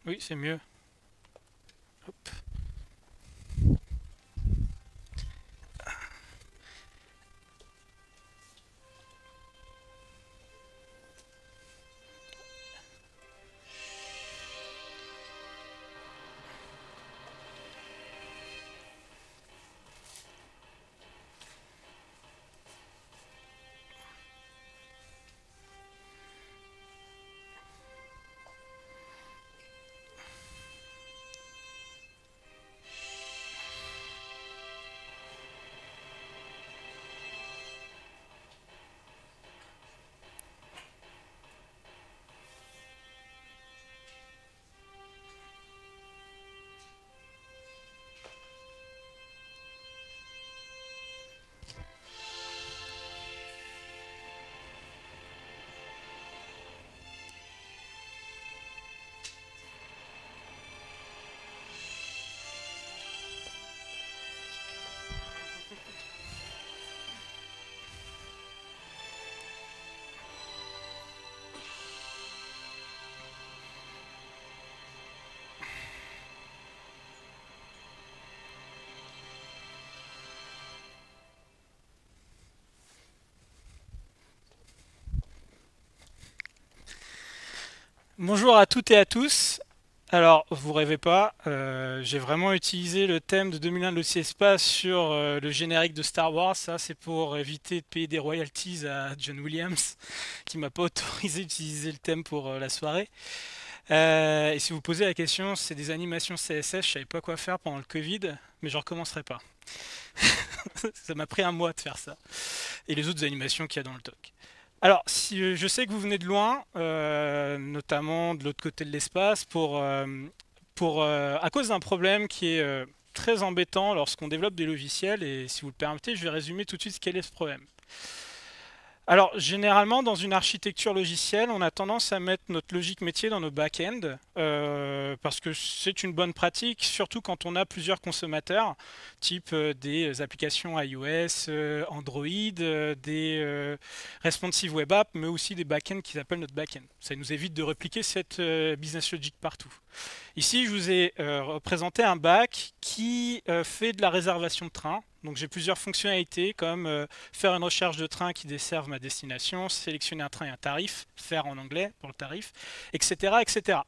Oui, c'est mieux. Hop. Bonjour à toutes et à tous. Alors, vous rêvez pas, j'ai vraiment utilisé le thème de 2001 de l'Odyssée Espace sur le générique de Star Wars. Ça, c'est pour éviter de payer des royalties à John Williams, qui m'a pas autorisé d'utiliser le thème pour la soirée. Et si vous posez la question, c'est des animations CSS, je savais pas quoi faire pendant le Covid, mais je recommencerai pas. Ça m'a pris un mois de faire ça. Et les autres animations qu'il y a dans le doc. Alors, si, je sais que vous venez de loin, notamment de l'autre côté de l'espace, à cause d'un problème qui est très embêtant lorsqu'on développe des logiciels. Et si vous le permettez, je vais résumer tout de suite quel est ce problème. Alors, généralement, dans une architecture logicielle, on a tendance à mettre notre logique métier dans nos back-ends parce que c'est une bonne pratique, surtout quand on a plusieurs consommateurs, type des applications iOS, Android, des responsive web app, mais aussi des back-ends qui s'appellent notre back-end. Ça nous évite de répliquer cette business logic partout. Ici, je vous ai représenté un bac qui fait de la réservation de train. Donc j'ai plusieurs fonctionnalités comme faire une recherche de train qui desserve ma destination, sélectionner un train et un tarif, faire en anglais pour le tarif, etc. etc.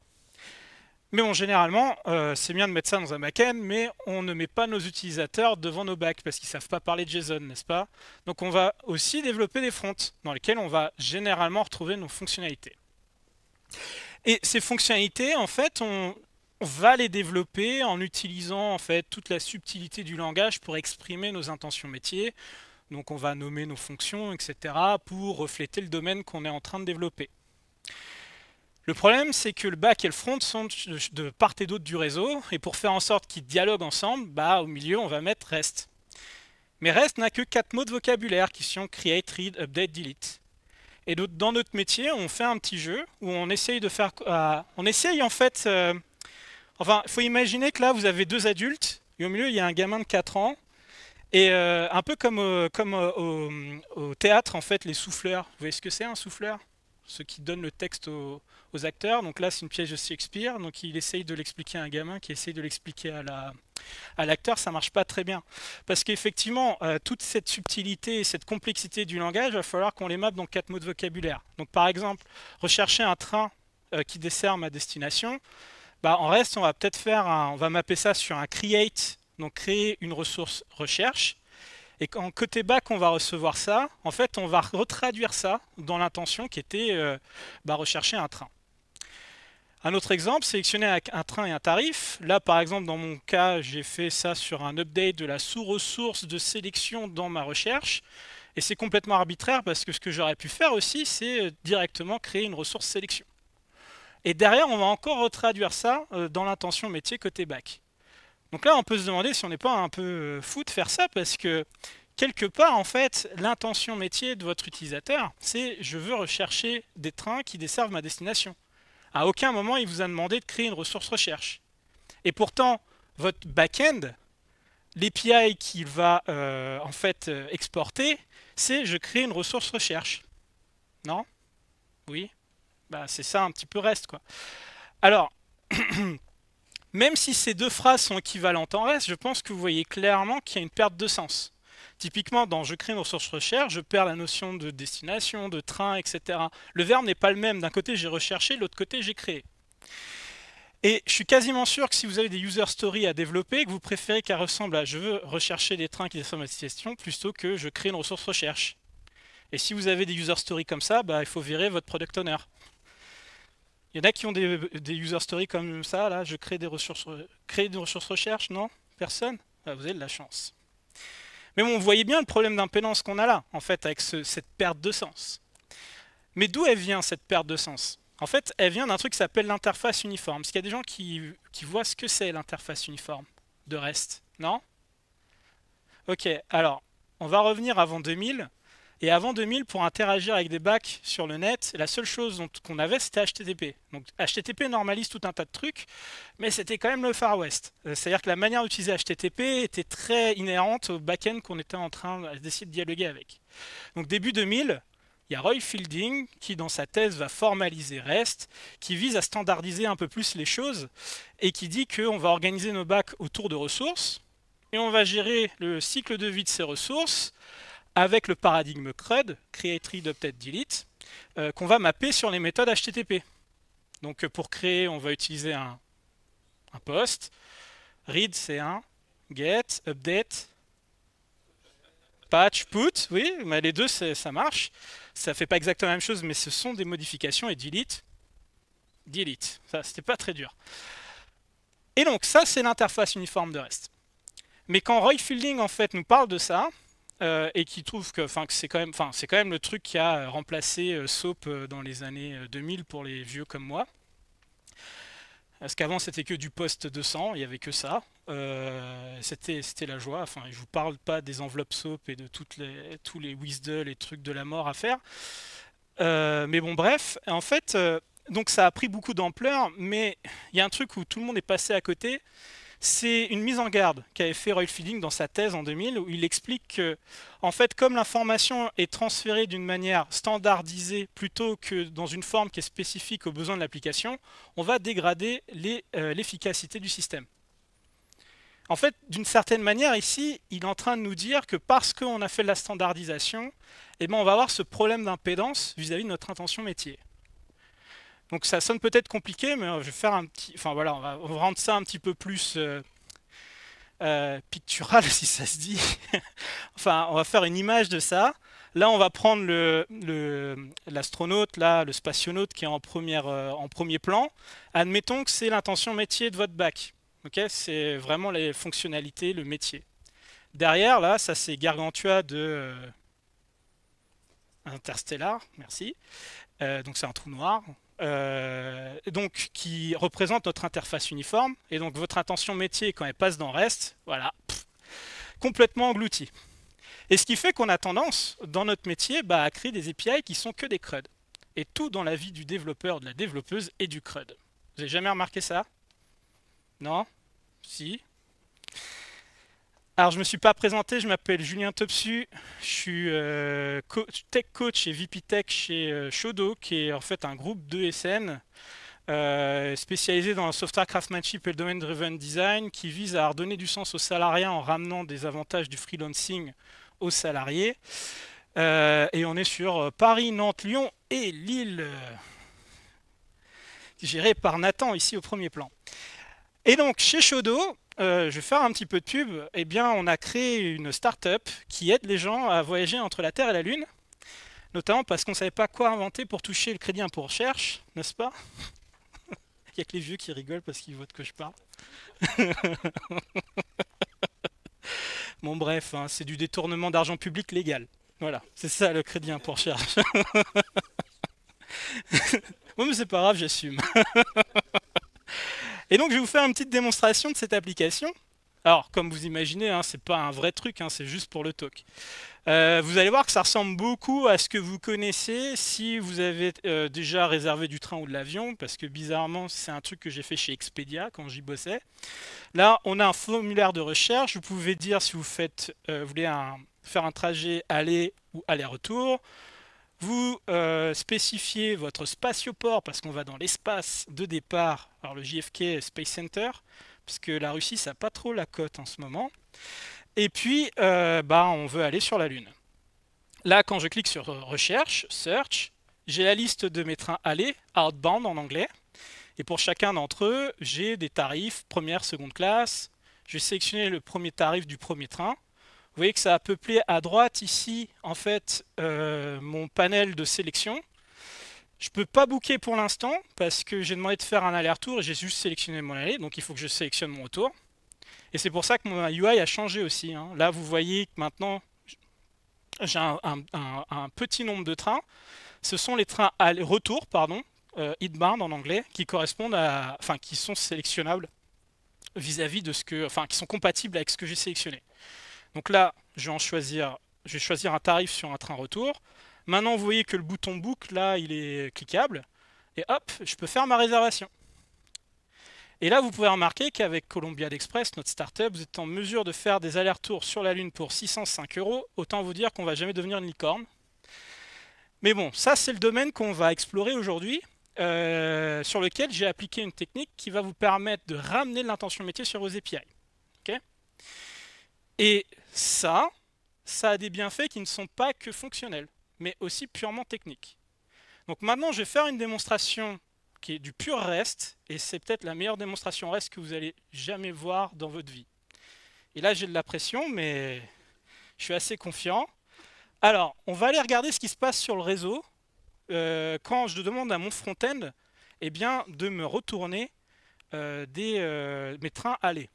Mais bon, généralement, c'est bien de mettre ça dans un back-end, mais on ne met pas nos utilisateurs devant nos bacs parce qu'ils ne savent pas parler de JSON, n'est-ce pas? Donc on va aussi développer des fronts dans lesquels on va généralement retrouver nos fonctionnalités. Et ces fonctionnalités, en fait, on va les développer en utilisant en fait toute la subtilité du langage pour exprimer nos intentions métiers. Donc on va nommer nos fonctions, etc. pour refléter le domaine qu'on est en train de développer. Le problème, c'est que le back et le front sont de part et d'autre du réseau, et pour faire en sorte qu'ils dialoguent ensemble, bah, au milieu, on va mettre REST. Mais REST n'a que 4 mots de vocabulaire qui sont create, read, update, delete. Et dans notre métier, on fait un petit jeu où on essaye de faire, on essaye en fait, enfin, il faut imaginer que là, vous avez deux adultes, et au milieu, il y a un gamin de 4 ans, et un peu comme au théâtre, en fait, les souffleurs. Vous voyez ce que c'est un souffleur? Ceux qui donnent le texte aux acteurs. Donc là, c'est une pièce de Shakespeare. Donc il essaye de l'expliquer à un gamin qui essaye de l'expliquer à l'acteur. Ça marche pas très bien. Parce qu'effectivement, toute cette subtilité et cette complexité du langage, il va falloir qu'on les mappe dans 4 mots de vocabulaire. Donc par exemple, rechercher un train qui dessert ma destination. Bah, en reste, on va peut-être on va mapper ça sur un create, donc créer une ressource recherche. Et quand côté back, on va recevoir ça, en fait, on va retraduire ça dans l'intention qui était bah, rechercher un train. Un autre exemple, sélectionner un train et un tarif. Là, par exemple, dans mon cas, j'ai fait ça sur un update de la sous-ressource de sélection dans ma recherche. Et c'est complètement arbitraire parce que ce que j'aurais pu faire aussi, c'est directement créer une ressource sélection. Et derrière, on va encore retraduire ça dans l'intention métier côté back. Donc là, on peut se demander si on n'est pas un peu fou de faire ça parce que quelque part, en fait, l'intention métier de votre utilisateur, c'est je veux rechercher des trains qui desservent ma destination. À aucun moment, il vous a demandé de créer une ressource recherche. Et pourtant, votre back-end, l'API qu'il va en fait exporter, c'est je crée une ressource recherche. Non? Oui? Bah, c'est ça un petit peu reste quoi. Alors, Même si ces deux phrases sont équivalentes en reste, je pense que vous voyez clairement qu'il y a une perte de sens. Typiquement, dans je crée une ressource recherche, je perds la notion de destination, de train, etc. Le verbe n'est pas le même. D'un côté, j'ai recherché, de l'autre côté, j'ai créé. Et je suis quasiment sûr que si vous avez des user stories à développer, que vous préférez qu'elles ressemblent à je veux rechercher des trains qui descendent ma destination plutôt que je crée une ressource recherche. Et si vous avez des user stories comme ça, bah, il faut virer votre product owner. Il y en a qui ont des user stories comme ça, là, je crée des ressources recherche, non? Personne? Ah, vous avez de la chance. Mais bon, vous voyez bien le problème d'impédance qu'on a là, en fait, avec cette perte de sens. Mais d'où elle vient, cette perte de sens? En fait, elle vient d'un truc qui s'appelle l'interface uniforme. Est-ce qu'il y a des gens qui voient ce que c'est l'interface uniforme de REST? Non? Ok, alors, on va revenir avant 2000. Et avant 2000, pour interagir avec des bacs sur le net, la seule chose qu'on avait, c'était HTTP. Donc HTTP normalise tout un tas de trucs, mais c'était quand même le Far West. C'est-à-dire que la manière d'utiliser HTTP était très inhérente au back-end qu'on était en train d'essayer de dialoguer avec. Donc début 2000, il y a Roy Fielding qui, dans sa thèse, va formaliser REST, qui vise à standardiser un peu plus les choses, et qui dit qu'on va organiser nos bacs autour de ressources, et on va gérer le cycle de vie de ces ressources, avec le paradigme CRUD, Create, Read, Update, Delete, qu'on va mapper sur les méthodes HTTP. Donc pour créer, on va utiliser un post. Read, c'est un get, update, patch, put. Oui, mais les deux, ça marche. Ça fait pas exactement la même chose, mais ce sont des modifications. Et delete, delete. Ça, c'était pas très dur. Et donc ça, c'est l'interface uniforme de REST. Mais quand Roy Fielding, en fait, nous parle de ça, et qui trouve que c'est quand même le truc qui a remplacé SOAP dans les années 2000 pour les vieux comme moi. Parce qu'avant c'était que du post 200, il n'y avait que ça. C'était la joie. Enfin, je vous parle pas des enveloppes SOAP et de tous les WSDL et trucs de la mort à faire. Mais bon, bref, en fait, donc ça a pris beaucoup d'ampleur, mais il y a un truc où tout le monde est passé à côté. C'est une mise en garde qu'avait fait Roy Fielding dans sa thèse en 2000 où il explique que, en fait, comme l'information est transférée d'une manière standardisée plutôt que dans une forme qui est spécifique aux besoins de l'application, on va dégrader l'efficacité du système. En fait, d'une certaine manière, ici, il est en train de nous dire que parce qu'on a fait de la standardisation, eh ben, on va avoir ce problème d'impédance vis-à-vis de notre intention métier. Donc ça sonne peut-être compliqué, mais je vais faire un petit... Enfin voilà, on va rendre ça un petit peu plus pictural, si ça se dit. Enfin, on va faire une image de ça. Là, on va prendre l'astronaute, là, le spationaute qui est en premier plan. Admettons que c'est l'intention métier de votre bac. Okay, c'est vraiment les fonctionnalités, le métier. Derrière, là, ça c'est Gargantua de Interstellar, merci. Donc c'est un trou noir. Donc qui représente notre interface uniforme. Et donc votre intention métier, quand elle passe dans REST, voilà, complètement engloutie. Et ce qui fait qu'on a tendance, dans notre métier, à créer des API qui sont que des CRUD. Et tout dans la vie du développeur, de la développeuse, est du CRUD. Vous avez jamais remarqué ça? Non? Si? Alors je me suis pas présenté, je m'appelle Julien Topsu, je suis tech coach et VP Tech chez Shodo, qui est en fait un groupe d'ESN spécialisé dans le software craftsmanship et le domain driven design, qui vise à redonner du sens aux salariés en ramenant des avantages du freelancing aux salariés. Et on est sur Paris, Nantes, Lyon et Lille, géré par Nathan ici au premier plan. Et donc chez Shodo, je vais faire un petit peu de pub. Eh bien, on a créé une start-up qui aide les gens à voyager entre la Terre et la Lune, notamment parce qu'on ne savait pas quoi inventer pour toucher le crédit impôt recherche, n'est-ce pas? Il n'y a que les vieux qui rigolent parce qu'ils voient de quoi je parle. Bon, bref, hein, c'est du détournement d'argent public légal. Voilà, c'est ça le crédit impôt recherche. Oui, mais c'est pas grave, j'assume. Et donc, je vais vous faire une petite démonstration de cette application. Alors, comme vous imaginez, hein, c'est pas un vrai truc, hein, c'est juste pour le talk. Vous allez voir que ça ressemble beaucoup à ce que vous connaissez si vous avez déjà réservé du train ou de l'avion, parce que bizarrement, c'est un truc que j'ai fait chez Expedia quand j'y bossais. Là, on a un formulaire de recherche. Vous pouvez dire si vous voulez faire un trajet aller ou aller-retour. Vous spécifiez votre spatioport parce qu'on va dans l'espace de départ, alors le JFK Space Center, parce que la Russie, ça n'a pas trop la cote en ce moment. Et puis, on veut aller sur la Lune. Là, quand je clique sur Recherche, Search, j'ai la liste de mes trains aller, outbound en anglais. Et pour chacun d'entre eux, j'ai des tarifs première, seconde classe. Je vais sélectionner le premier tarif du premier train. Vous voyez que ça a peuplé à droite ici, en fait, mon panel de sélection. Je ne peux pas booker pour l'instant parce que j'ai demandé de faire un aller-retour et j'ai juste sélectionné mon aller, donc il faut que je sélectionne mon retour. Et c'est pour ça que mon UI a changé aussi, hein. Là, vous voyez que maintenant, j'ai un petit nombre de trains. Ce sont les trains retour, pardon, inbound en anglais, qui correspondent à, enfin, qui sont sélectionnables vis-à-vis de ce que, enfin, qui sont compatibles avec ce que j'ai sélectionné. Donc là, je vais choisir un tarif sur un train retour. Maintenant, vous voyez que le bouton book, là, il est cliquable. Et hop, je peux faire ma réservation. Et là, vous pouvez remarquer qu'avec Columbia Express, notre startup, vous êtes en mesure de faire des allers-retours sur la Lune pour 605 €. Autant vous dire qu'on ne va jamais devenir une licorne. Mais bon, ça, c'est le domaine qu'on va explorer aujourd'hui, sur lequel j'ai appliqué une technique qui va vous permettre de ramener de l'intention métier sur vos API. Okay. Et ça a des bienfaits qui ne sont pas que fonctionnels, mais aussi purement techniques. Donc maintenant, je vais faire une démonstration qui est du pur REST, et c'est peut-être la meilleure démonstration REST que vous allez jamais voir dans votre vie. Et là, j'ai de la pression, mais je suis assez confiant. Alors, on va aller regarder ce qui se passe sur le réseau quand je demande à mon front-end eh bien, de me retourner mes trains aller.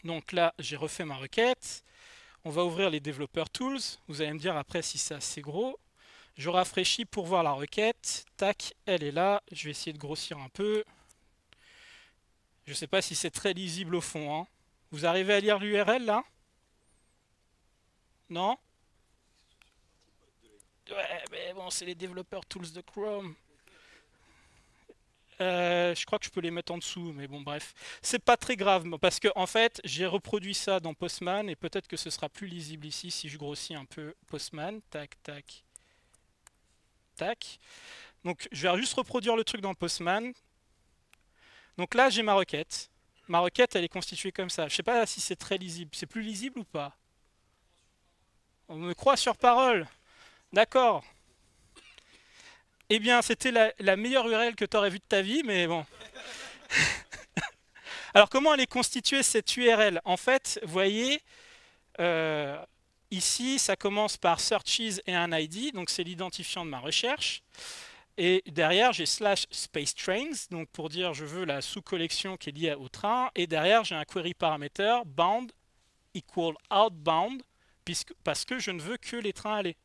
Donc là, j'ai refait ma requête. On va ouvrir les Developer Tools. Vous allez me dire après si c'est assez gros. Je rafraîchis pour voir la requête. Tac, elle est là. Je vais essayer de grossir un peu. Je ne sais pas si c'est très lisible au fond, hein. Vous arrivez à lire l'URL là? Non? Ouais, mais bon, c'est les Developer Tools de Chrome. Je crois que je peux les mettre en dessous, mais bon, bref. C'est pas très grave, parce que en fait, j'ai reproduit ça dans Postman, et peut-être que ce sera plus lisible ici si je grossis un peu Postman. Tac, tac, tac. Donc, je vais juste reproduire le truc dans Postman. Donc là, j'ai ma requête. Ma requête, elle est constituée comme ça. Je sais pas si c'est très lisible. C'est plus lisible ou pas? On me croit sur parole. D'accord. Eh bien, c'était la meilleure URL que tu aurais vue de ta vie, mais bon. Alors, comment elle est constituée cette URL? En fait, vous voyez, ici, ça commence par searches et un ID, donc c'est l'identifiant de ma recherche. Et derrière, j'ai slash space trains, donc pour dire je veux la sous-collection qui est liée au train. Et derrière, j'ai un query parameter bound equal outbound, parce que je ne veux que les trains aller.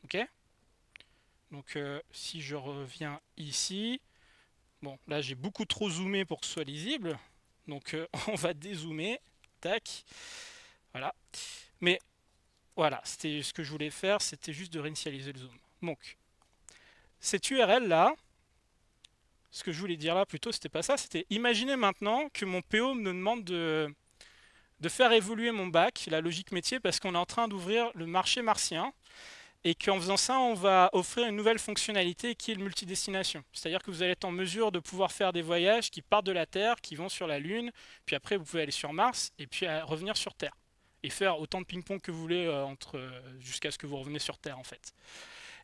Ok? Donc si je reviens ici, bon, là j'ai beaucoup trop zoomé pour que ce soit lisible. Donc on va dézoomer. Tac. Voilà. Mais voilà, c'était ce que je voulais faire, c'était juste de réinitialiser le zoom. Donc, cette URL là, ce que je voulais dire là plutôt, c'était pas ça, c'était imaginez maintenant que mon PO me demande de faire évoluer mon bac, la logique métier, parce qu'on est en train d'ouvrir le marché martien, et qu'en faisant ça, on va offrir une nouvelle fonctionnalité qui est le multidestination. C'est-à-dire que vous allez être en mesure de pouvoir faire des voyages qui partent de la Terre, qui vont sur la Lune, puis après vous pouvez aller sur Mars, et puis revenir sur Terre. Et faire autant de ping-pong que vous voulez jusqu'à ce que vous reveniez sur Terre en fait.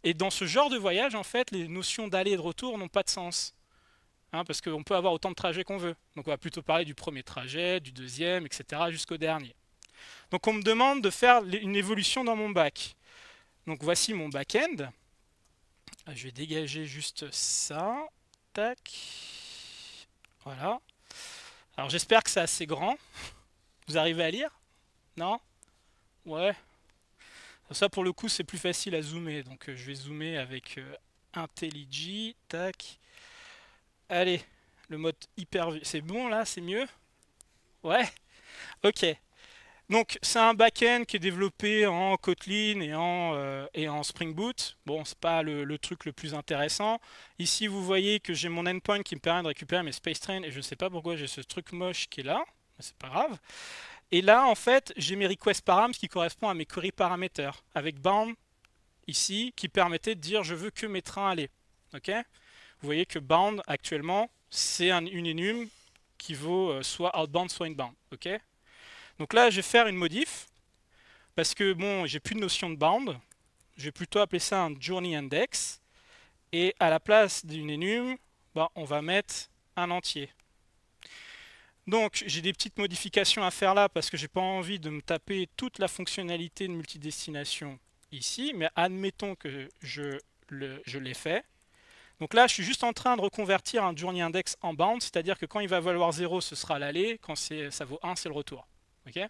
Et dans ce genre de voyage, en fait, les notions d'aller et de retour n'ont pas de sens. Hein, parce qu'on peut avoir autant de trajets qu'on veut. Donc on va plutôt parler du premier trajet, du deuxième, etc. jusqu'au dernier. Donc on me demande de faire une évolution dans mon bac. Donc voici mon back-end. Je vais dégager juste ça. Tac. Voilà. Alors j'espère que c'est assez grand. Vous arrivez à lire? Non? Ouais. Ça pour le coup c'est plus facile à zoomer. Donc je vais zoomer avec IntelliJ. Tac. Allez. Le mode hyper... C'est bon là? C'est mieux? Ouais? Ok. Donc c'est un back-end qui est développé en Kotlin et en Spring Boot. Bon, c'est pas le truc le plus intéressant. Ici, vous voyez que j'ai mon endpoint qui me permet de récupérer mes space trains et je ne sais pas pourquoi j'ai ce truc moche qui est là. Mais c'est pas grave. Et là, en fait, j'ai mes request params qui correspondent à mes query parameters avec bound ici qui permettait de dire je veux que mes trains aller. Ok? Vous voyez que bound actuellement c'est une enum qui vaut soit outbound soit inbound. Ok? Donc là je vais faire une modif parce que bon j'ai plus de notion de bound. Je vais plutôt appeler ça un journey index et à la place d'une enum, bah, on va mettre un entier. Donc j'ai des petites modifications à faire là parce que j'ai pas envie de me taper toute la fonctionnalité de multidestination ici, mais admettons que je l'ai fait. Donc là je suis juste en train de reconvertir un journey index en bound, c'est-à-dire que quand il va valoir 0 ce sera l'aller, quand ça vaut 1 c'est le retour. Okay,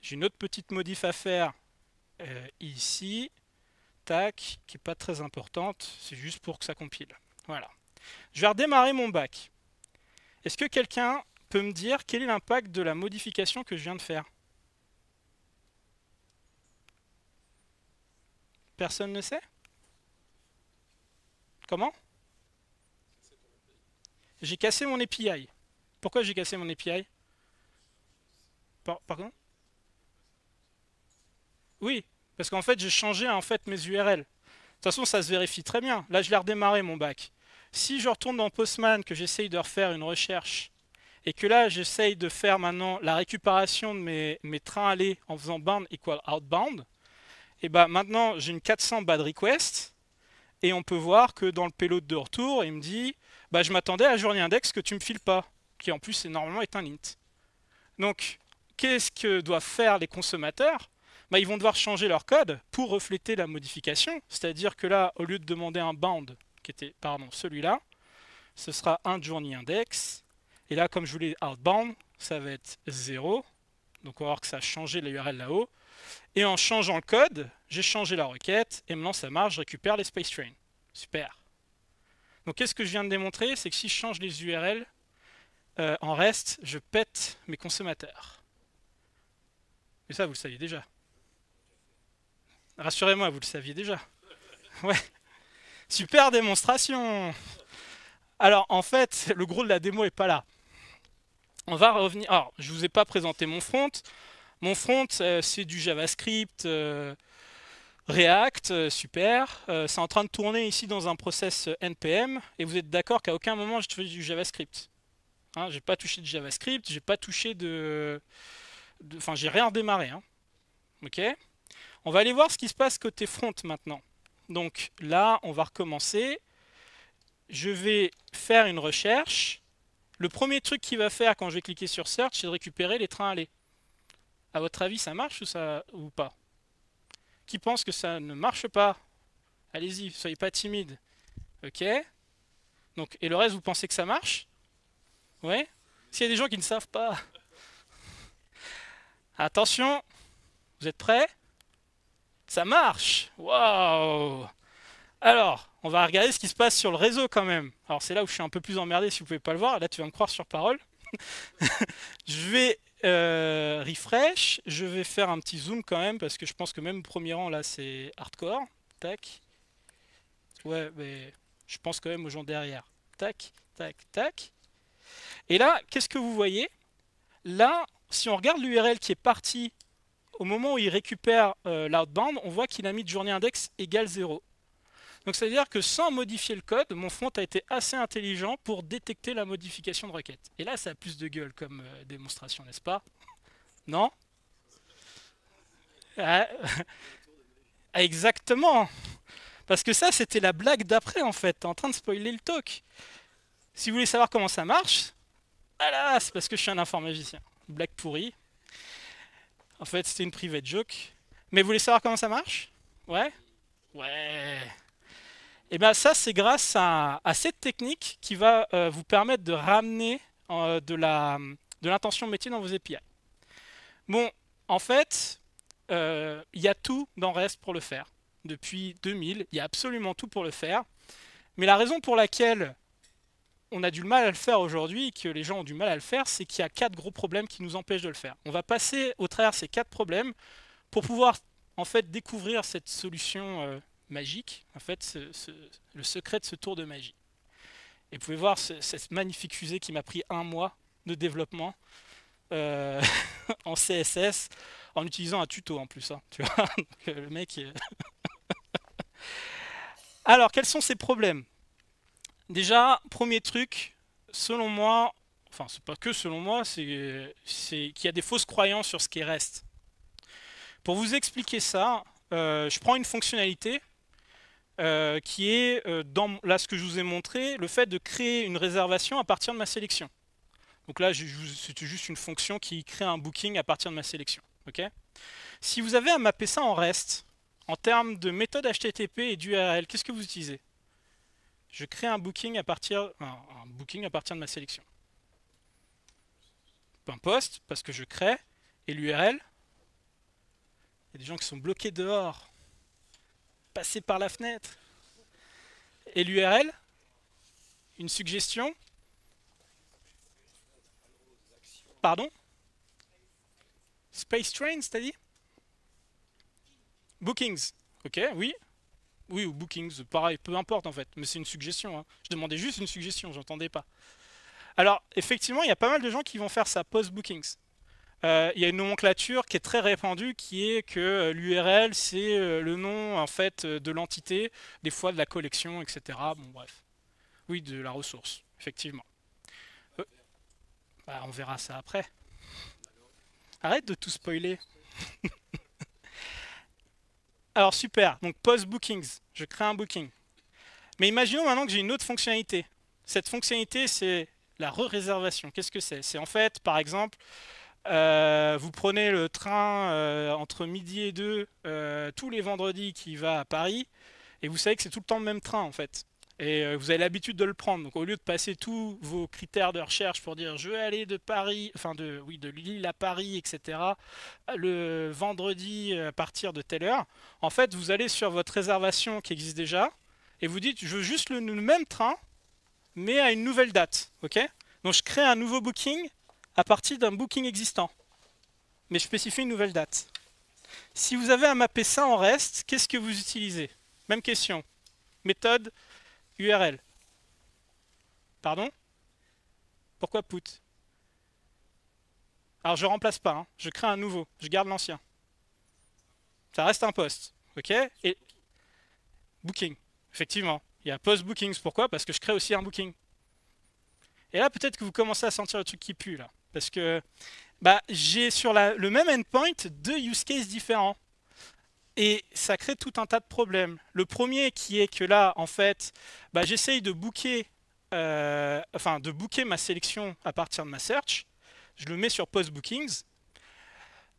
j'ai une autre petite modif à faire ici, tac, qui n'est pas très importante, c'est juste pour que ça compile. Voilà. Je vais redémarrer mon bac. Est-ce que quelqu'un peut me dire quel est l'impact de la modification que je viens de faire? Personne ne sait? Comment? J'ai cassé mon API. Pourquoi j'ai cassé mon API? Pardon? Oui, parce qu'en fait j'ai changé en fait mes URL. De toute façon ça se vérifie très bien. Là je l'ai redémarré mon bac. Si je retourne dans Postman, que j'essaye de refaire une recherche, et que là j'essaye de faire maintenant la récupération de mes trains allés en faisant bound equal outbound, et bah maintenant j'ai une 400 bad request, et on peut voir que dans le payload de retour, il me dit bah je m'attendais à la journée index que tu me files pas, qui en plus c'est normalement est un int. Donc qu'est-ce que doivent faire les consommateurs? Bah, ils vont devoir changer leur code pour refléter la modification, c'est-à-dire que là, au lieu de demander un bound, qui était pardon celui-là, ce sera un journey index, et là comme je voulais outbound, ça va être 0, donc on va voir que ça a changé la URL là-haut, et en changeant le code, j'ai changé la requête, et maintenant ça marche, je récupère les space trains. Super. Donc qu'est-ce que je viens de démontrer? C'est que si je change les URL, en reste, je pète mes consommateurs. Mais ça, vous le saviez déjà. Rassurez-moi, vous le saviez déjà. Ouais. Super démonstration. Alors, en fait, le gros de la démo est pas là. On va revenir. Alors, je vous ai pas présenté mon front. Mon front, c'est du JavaScript, React, super. C'est en train de tourner ici dans un process NPM. Et vous êtes d'accord qu'à aucun moment je fais du JavaScript. Hein, j'ai pas touché de JavaScript, j'ai pas touché enfin, j'ai rien redémarré. Hein. Ok. On va aller voir ce qui se passe côté front maintenant. Donc là, on va recommencer. Je vais faire une recherche. Le premier truc qu'il va faire quand je vais cliquer sur Search, c'est de récupérer les trains allés. À votre avis, ça marche ou pas? Qui pense que ça ne marche pas? Allez-y, soyez pas timide. Ok. Donc, et le reste, vous pensez que ça marche? Ouais. S'il y a des gens qui ne savent pas, attention, vous êtes prêts? Ça marche! Waouh! Alors, on va regarder ce qui se passe sur le réseau quand même. Alors c'est là où je suis un peu plus emmerdé si vous pouvez pas le voir. Là tu vas me croire sur parole. Je vais refresh. Je vais faire un petit zoom quand même parce que je pense que même au premier rang là c'est hardcore. Tac. Ouais, mais je pense quand même aux gens derrière. Tac, tac, tac. Et là, qu'est-ce que vous voyez? Là, si on regarde l'URL qui est parti au moment où il récupère l'outbound, on voit qu'il a mis de journée index égale 0. Donc ça veut dire que sans modifier le code, mon front a été assez intelligent pour détecter la modification de requête. Et là, ça a plus de gueule comme démonstration, n'est-ce pas? Non? Ah, exactement. Parce que ça, c'était la blague d'après, en fait. T'es en train de spoiler le talk. Si vous voulez savoir comment ça marche, voilà, c'est parce que je suis un informaticien. Blague pourrie. En fait, c'était une private joke. Mais vous voulez savoir comment ça marche? Ouais? Ouais. Et bien ça, c'est grâce à cette technique qui va vous permettre de ramener de l'intention métier dans vos API. Bon, en fait, il y a tout dans REST pour le faire. Depuis 2000, il y a absolument tout pour le faire. Mais la raison pour laquelle on a du mal à le faire aujourd'hui, que les gens ont du mal à le faire, c'est qu'il y a 4 gros problèmes qui nous empêchent de le faire. On va passer au travers de ces 4 problèmes pour pouvoir en fait découvrir cette solution magique, en fait, le secret de ce tour de magie. Et vous pouvez voir cette magnifique fusée qui m'a pris 1 mois de développement en CSS, en utilisant un tuto en plus. Hein, tu vois. Donc, le mec, Alors, quels sont ces problèmes? Déjà, premier truc, selon moi, enfin, c'est pas que selon moi, c'est qu'il y a des fausses croyances sur ce qui reste. Pour vous expliquer ça, je prends une fonctionnalité qui est, dans là, ce que je vous ai montré, le fait de créer une réservation à partir de ma sélection. Donc là, c'était juste une fonction qui crée un booking à partir de ma sélection. Ok. Si vous avez à mapper ça en REST, en termes de méthode HTTP et d'URL, qu'est-ce que vous utilisez? Je crée un booking à partir, un booking à partir de ma sélection. Un post, parce que je crée, et l'URL. Il y a des gens qui sont bloqués dehors, passés par la fenêtre. Et l'URL, une suggestion. Pardon? Space Train, c'est-à-dire? Bookings. Ok, oui. Oui, ou bookings, pareil, peu importe en fait. Mais c'est une suggestion. Hein. Je demandais juste une suggestion, j'entendais pas. Alors, effectivement, il y a pas mal de gens qui vont faire ça post-bookings. Il y a une nomenclature qui est très répandue, qui est que l'URL, c'est le nom en fait de l'entité, des fois de la collection, etc. Bon, bref. Oui, de la ressource, effectivement. Euh, Bah, on verra ça après. Arrête de tout spoiler. Alors super, donc post bookings, je crée un booking. Mais imaginons maintenant que j'ai une autre fonctionnalité. Cette fonctionnalité, c'est la re-réservation. Qu'est-ce que c'est? C'est en fait, par exemple, vous prenez le train entre midi et 2 tous les vendredis qui va à Paris, et vous savez que c'est tout le temps le même train en fait. Et vous avez l'habitude de le prendre. Donc au lieu de passer tous vos critères de recherche pour dire je vais aller de Paris, enfin de Lille à Paris, etc. le vendredi à partir de telle heure, en fait vous allez sur votre réservation qui existe déjà et vous dites je veux juste le même train mais à une nouvelle date. Ok. Donc je crée un nouveau booking à partir d'un booking existant. Mais je spécifie une nouvelle date. Si vous avez à mapper ça en REST, qu'est-ce que vous utilisez? Même question. Méthode URL. Pardon? Pourquoi put? Alors je remplace pas, hein. Je crée un nouveau, je garde l'ancien. Ça reste un post, ok? Et booking, effectivement. Il y a post bookings, pourquoi? Parce que je crée aussi un booking. Et là peut-être que vous commencez à sentir le truc qui pue là. Parce que bah, j'ai sur le même endpoint deux use cases différents. Et ça crée tout un tas de problèmes. Le premier qui est que là, en fait, bah, j'essaye de booker, de booker ma sélection à partir de ma search. Je le mets sur post bookings.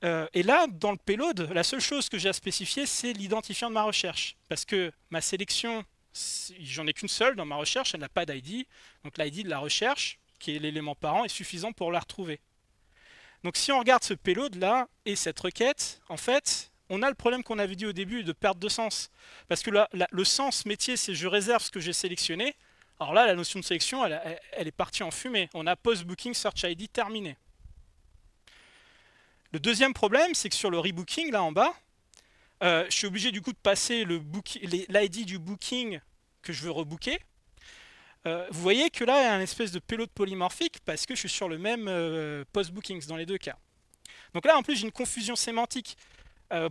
Et là, dans le payload, la seule chose que j'ai à spécifier, c'est l'identifiant de ma recherche. Parce que ma sélection, j'en ai qu'une seule dans ma recherche, elle n'a pas d'ID. Donc l'ID de la recherche, qui est l'élément parent, est suffisant pour la retrouver. Donc si on regarde ce payload là et cette requête, en fait, on a le problème qu'on avait dit au début de perte de sens. Parce que le sens métier, c'est je réserve ce que j'ai sélectionné. Alors là, la notion de sélection, elle est partie en fumée. On a post-booking search ID terminé. Le deuxième problème, c'est que sur le rebooking, là en bas, je suis obligé du coup de passer l'ID du booking que je veux rebooker. Vous voyez que là, il y a un espèce de payload polymorphique parce que je suis sur le même post-bookings dans les deux cas. Donc là, en plus, j'ai une confusion sémantique.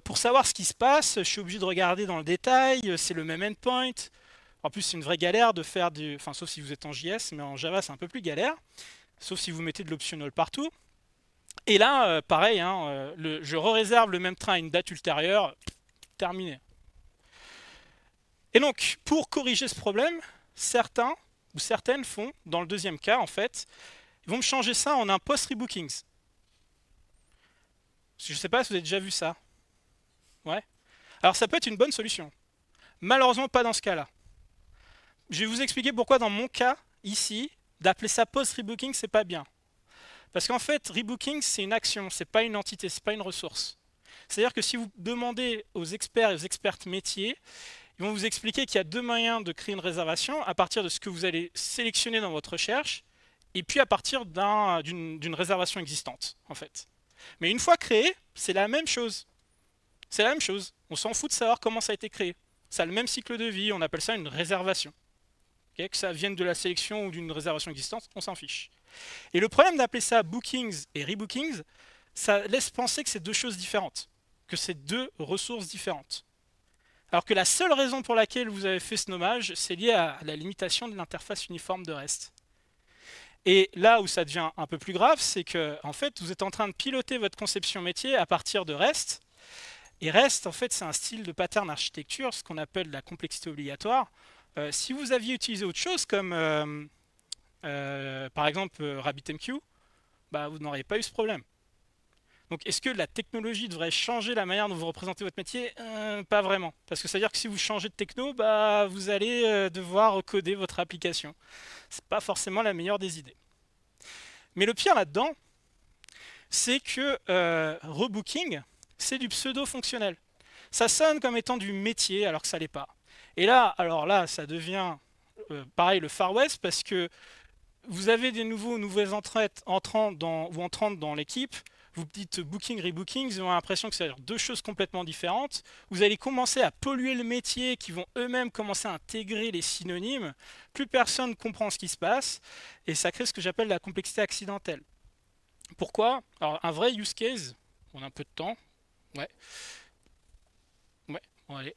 Pour savoir ce qui se passe, je suis obligé de regarder dans le détail, c'est le même endpoint. En plus, c'est une vraie galère de faire du... Enfin, sauf si vous êtes en JS, mais en Java, c'est un peu plus galère. Sauf si vous mettez de l'optional partout. Et là, pareil, hein, je réserve le même train à une date ultérieure. Terminé. Et donc, pour corriger ce problème, certains ou certaines font, dans le deuxième cas, en fait, ils vont me changer ça en un post-rebookings. Je ne sais pas si vous avez déjà vu ça. Ouais. Alors ça peut être une bonne solution. Malheureusement pas dans ce cas-là. Je vais vous expliquer pourquoi dans mon cas, ici, d'appeler ça post-rebooking, c'est pas bien. Parce qu'en fait, rebooking, c'est une action, c'est pas une entité, c'est pas une ressource. C'est-à-dire que si vous demandez aux experts et aux expertes métiers, ils vont vous expliquer qu'il y a deux moyens de créer une réservation à partir de ce que vous allez sélectionner dans votre recherche et puis à partir d'une réservation existante, en fait. Mais une fois créée, c'est la même chose. C'est la même chose. On s'en fout de savoir comment ça a été créé. Ça a le même cycle de vie, on appelle ça une réservation. Okay, que ça vienne de la sélection ou d'une réservation existante, on s'en fiche. Et le problème d'appeler ça bookings et rebookings, ça laisse penser que c'est deux choses différentes, que c'est deux ressources différentes. Alors que la seule raison pour laquelle vous avez fait ce nommage, c'est lié à la limitation de l'interface uniforme de REST. Et là où ça devient un peu plus grave, c'est que en fait, vous êtes en train de piloter votre conception métier à partir de REST. Et REST, en fait, c'est un style de pattern architecture, ce qu'on appelle la complexité obligatoire. Si vous aviez utilisé autre chose comme, par exemple, RabbitMQ, bah, vous n'auriez pas eu ce problème. Donc, est-ce que la technologie devrait changer la manière dont vous représentez votre métier? Pas vraiment. Parce que ça veut dire que si vous changez de techno, bah, vous allez devoir recoder votre application. C'est pas forcément la meilleure des idées. Mais le pire là-dedans, c'est que rebooking, c'est du pseudo-fonctionnel. Ça sonne comme étant du métier alors que ça l'est pas. Et là, alors là, ça devient pareil le Far West parce que vous avez des nouvelles entrants ou entrantes dans l'équipe. Vous dites booking, rebooking, ils ont l'impression que c'est deux choses complètement différentes. Vous allez commencer à polluer le métier, qui vont eux-mêmes commencer à intégrer les synonymes. Plus personne comprend ce qui se passe, et ça crée ce que j'appelle la complexité accidentelle. Pourquoi? Alors un vrai use case, on a un peu de temps, ouais, ouais, bon allez,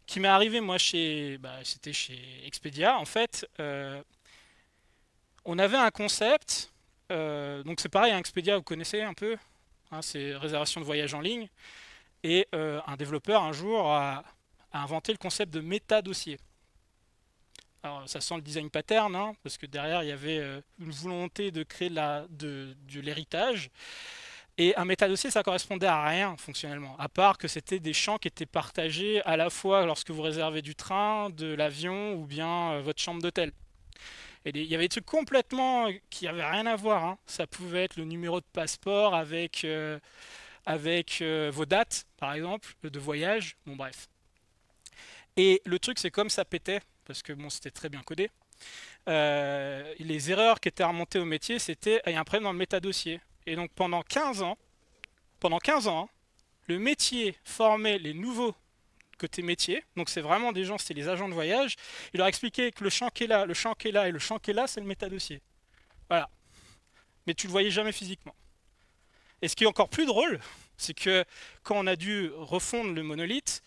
qui m'est arrivé moi c'était chez Expedia. En fait, on avait un concept, donc c'est pareil, hein, Expedia, vous connaissez un peu, hein, c'est réservation de voyage en ligne, et un développeur un jour a inventé le concept de méta-dossier. Alors ça sent le design pattern, hein, parce que derrière il y avait une volonté de créer de l'héritage, et un métadossier ça correspondait à rien fonctionnellement, à part que c'était des champs qui étaient partagés à la fois lorsque vous réservez du train, de l'avion ou bien votre chambre d'hôtel. Et il y avait des trucs complètement qui n'avaient rien à voir, hein. Ça pouvait être le numéro de passeport avec vos dates, par exemple, de voyage. Bon, bref. Et le truc, c'est comme ça pétait, parce que bon, c'était très bien codé. Les erreurs qui étaient remontées au métier, c'était il y a un problème dans le métadossier. Et donc pendant 15 ans, le métier formait les nouveaux côté métier. Donc c'est vraiment des gens, c'était les agents de voyage. Il leur expliquait que le champ qui est là, le champ qui est là et le champ qui est là, c'est le métadossier. Voilà. Mais tu le voyais jamais physiquement. Et ce qui est encore plus drôle, c'est que quand on a dû refondre le monolithe,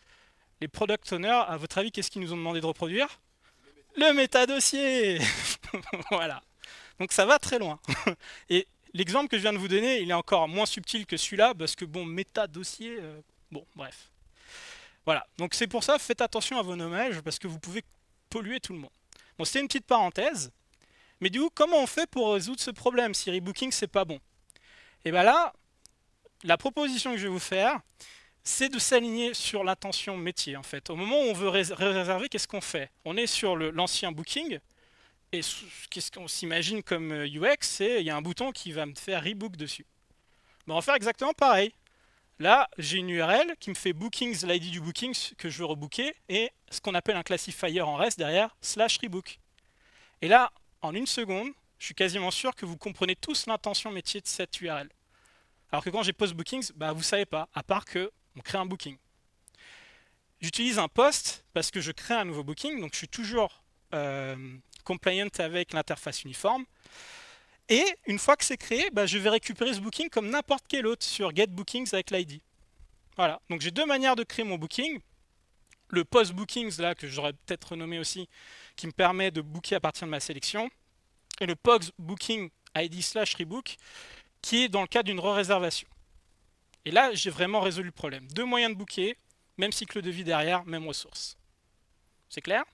les product owners, à votre avis, qu'est-ce qu'ils nous ont demandé de reproduire? Le métadossier. Voilà. Donc ça va très loin. Et l'exemple que je viens de vous donner, il est encore moins subtil que celui-là, parce que bon, métadossier, bon, bref. Voilà, donc c'est pour ça, faites attention à vos nommages, parce que vous pouvez polluer tout le monde. Bon, c'était une petite parenthèse, mais du coup, comment on fait pour résoudre ce problème si rebooking, c'est pas bon? Et bien là, la proposition que je vais vous faire, c'est de s'aligner sur l'intention métier, en fait. Au moment où on veut réserver, qu'est-ce qu'on fait? On est sur l'ancien booking, et qu'est-ce qu'on s'imagine comme UX? C'est il y a un bouton qui va me faire rebook dessus. Ben, on va faire exactement pareil. Là, j'ai une URL qui me fait bookings, l'ID du booking que je veux rebooker, et ce qu'on appelle un classifier en REST derrière, /rebook. Et là, en une seconde, je suis quasiment sûr que vous comprenez tous l'intention métier de cette URL. Alors que quand j'ai post bookings, bah, vous ne savez pas, à part que on crée un booking. J'utilise un post parce que je crée un nouveau booking, donc je suis toujours compliant avec l'interface uniforme. Et une fois que c'est créé, bah, je vais récupérer ce booking comme n'importe quel autre sur get bookings avec l'ID. Voilà, donc j'ai deux manières de créer mon booking. Le post bookings, là, que j'aurais peut-être renommé aussi, qui me permet de booker à partir de ma sélection. Et le post booking ID /rebook, qui est dans le cas d'une re-réservation. Et là, j'ai vraiment résolu le problème. Deux moyens de booker, même cycle de vie derrière, même ressources. C'est clair?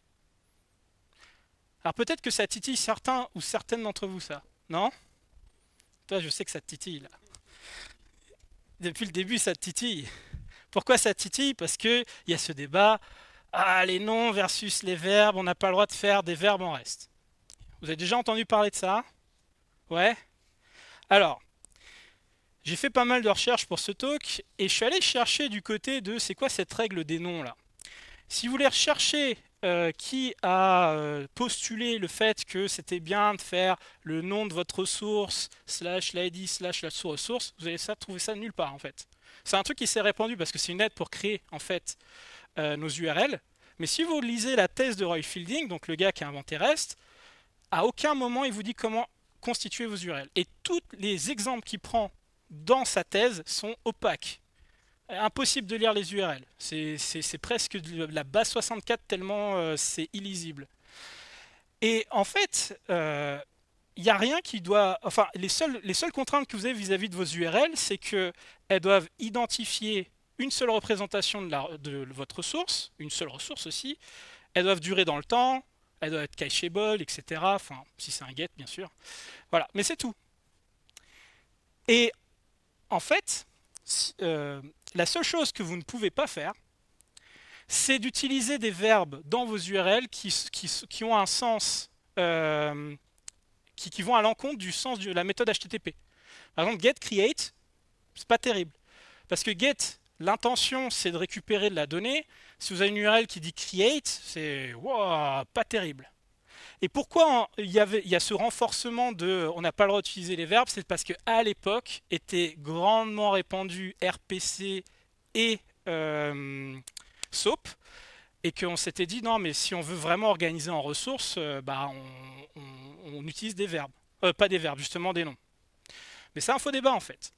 Alors peut-être que ça titille certains ou certaines d'entre vous, ça. Non? Toi, je sais que ça te titille, là. Depuis le début, ça te titille. Pourquoi ça titille? Parce qu'il y a ce débat, les noms versus les verbes, on n'a pas le droit de faire des verbes en reste. Vous avez déjà entendu parler de ça? Ouais? Alors, j'ai fait pas mal de recherches pour ce talk, et je suis allé chercher du côté de c'est quoi cette règle des noms là. Si vous voulez rechercher qui a postulé le fait que c'était bien de faire le nom de votre ressource, /l'ID, /la sous-ressource, vous allez trouver ça nulle part en fait. C'est un truc qui s'est répandu parce que c'est une aide pour créer en fait nos URL. Mais si vous lisez la thèse de Roy Fielding, donc le gars qui a inventé REST, à aucun moment il vous dit comment constituer vos URL. Et tous les exemples qu'il prend dans sa thèse sont opaques. Impossible de lire les URL. C'est presque de la base 64 tellement c'est illisible. Et en fait, il n'y a rien qui doit... Enfin, les seules contraintes que vous avez vis-à-vis de vos URL, c'est qu'elles doivent identifier une seule représentation de votre source, une seule ressource aussi. Elles doivent durer dans le temps, elles doivent être cacheable, etc. Enfin, si c'est un get, bien sûr. Voilà, mais c'est tout. Et en fait, la seule chose que vous ne pouvez pas faire, c'est d'utiliser des verbes dans vos URL qui ont un sens, qui vont à l'encontre du sens de la méthode HTTP. Par exemple, get, create, c'est pas terrible. Parce que get, l'intention, c'est de récupérer de la donnée. Si vous avez une URL qui dit create, c'est wow, pas terrible. Et pourquoi il y a ce renforcement de on n'a pas le droit d'utiliser les verbes, c'est parce qu'à l'époque était grandement répandu RPC et SOAP, et qu'on s'était dit non mais si on veut vraiment organiser en ressources, bah on utilise des verbes. Pas des verbes, justement des noms. Mais c'est un faux débat en fait.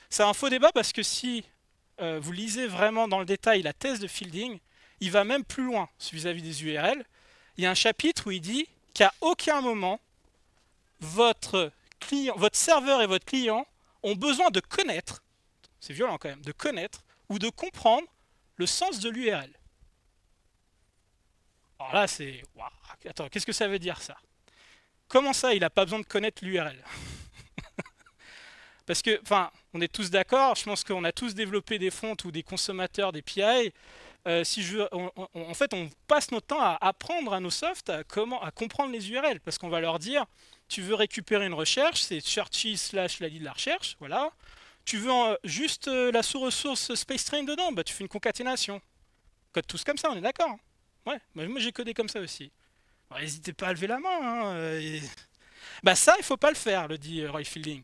C'est un faux débat parce que si vous lisez vraiment dans le détail la thèse de Fielding, il va même plus loin vis-à-vis des URL. Il y a un chapitre où il dit qu'à aucun moment votre serveur et votre client ont besoin de connaître, c'est violent quand même, de connaître ou de comprendre le sens de l'URL. Alors là, c'est... Wow. Attends, qu'est-ce que ça veut dire ça? Comment ça, il n'a pas besoin de connaître l'URL? Parce que, enfin, on est tous d'accord, je pense qu'on a tous développé des fonts ou des consommateurs, des PI. En fait, on passe notre temps à apprendre à nos softs à comprendre les URL. Parce qu'on va leur dire, tu veux récupérer une recherche, c'est searchy slash la de la recherche, voilà. Tu veux juste la sous-ressource spacetrain dedans, bah tu fais une concaténation. Code tous comme ça, on est d'accord, hein. Ouais, bah, moi j'ai codé comme ça aussi. N'hésitez pas à lever la main, hein, Bah ça, il faut pas le faire, le dit Roy Fielding.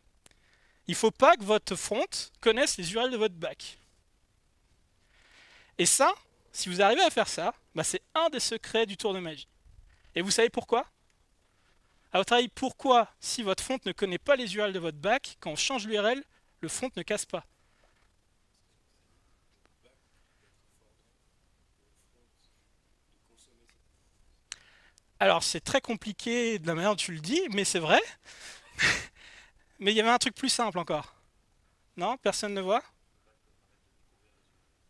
Il faut pas que votre front connaisse les URL de votre back. Et ça, si vous arrivez à faire ça, bah c'est un des secrets du tour de magie. Et vous savez pourquoi? À votre avis, pourquoi, si votre front ne connaît pas les URL de votre back, quand on change l'URL, le front ne casse pas? Alors c'est très compliqué de la manière dont tu le dis, mais c'est vrai. Mais il y avait un truc plus simple encore. Non? Personne ne voit?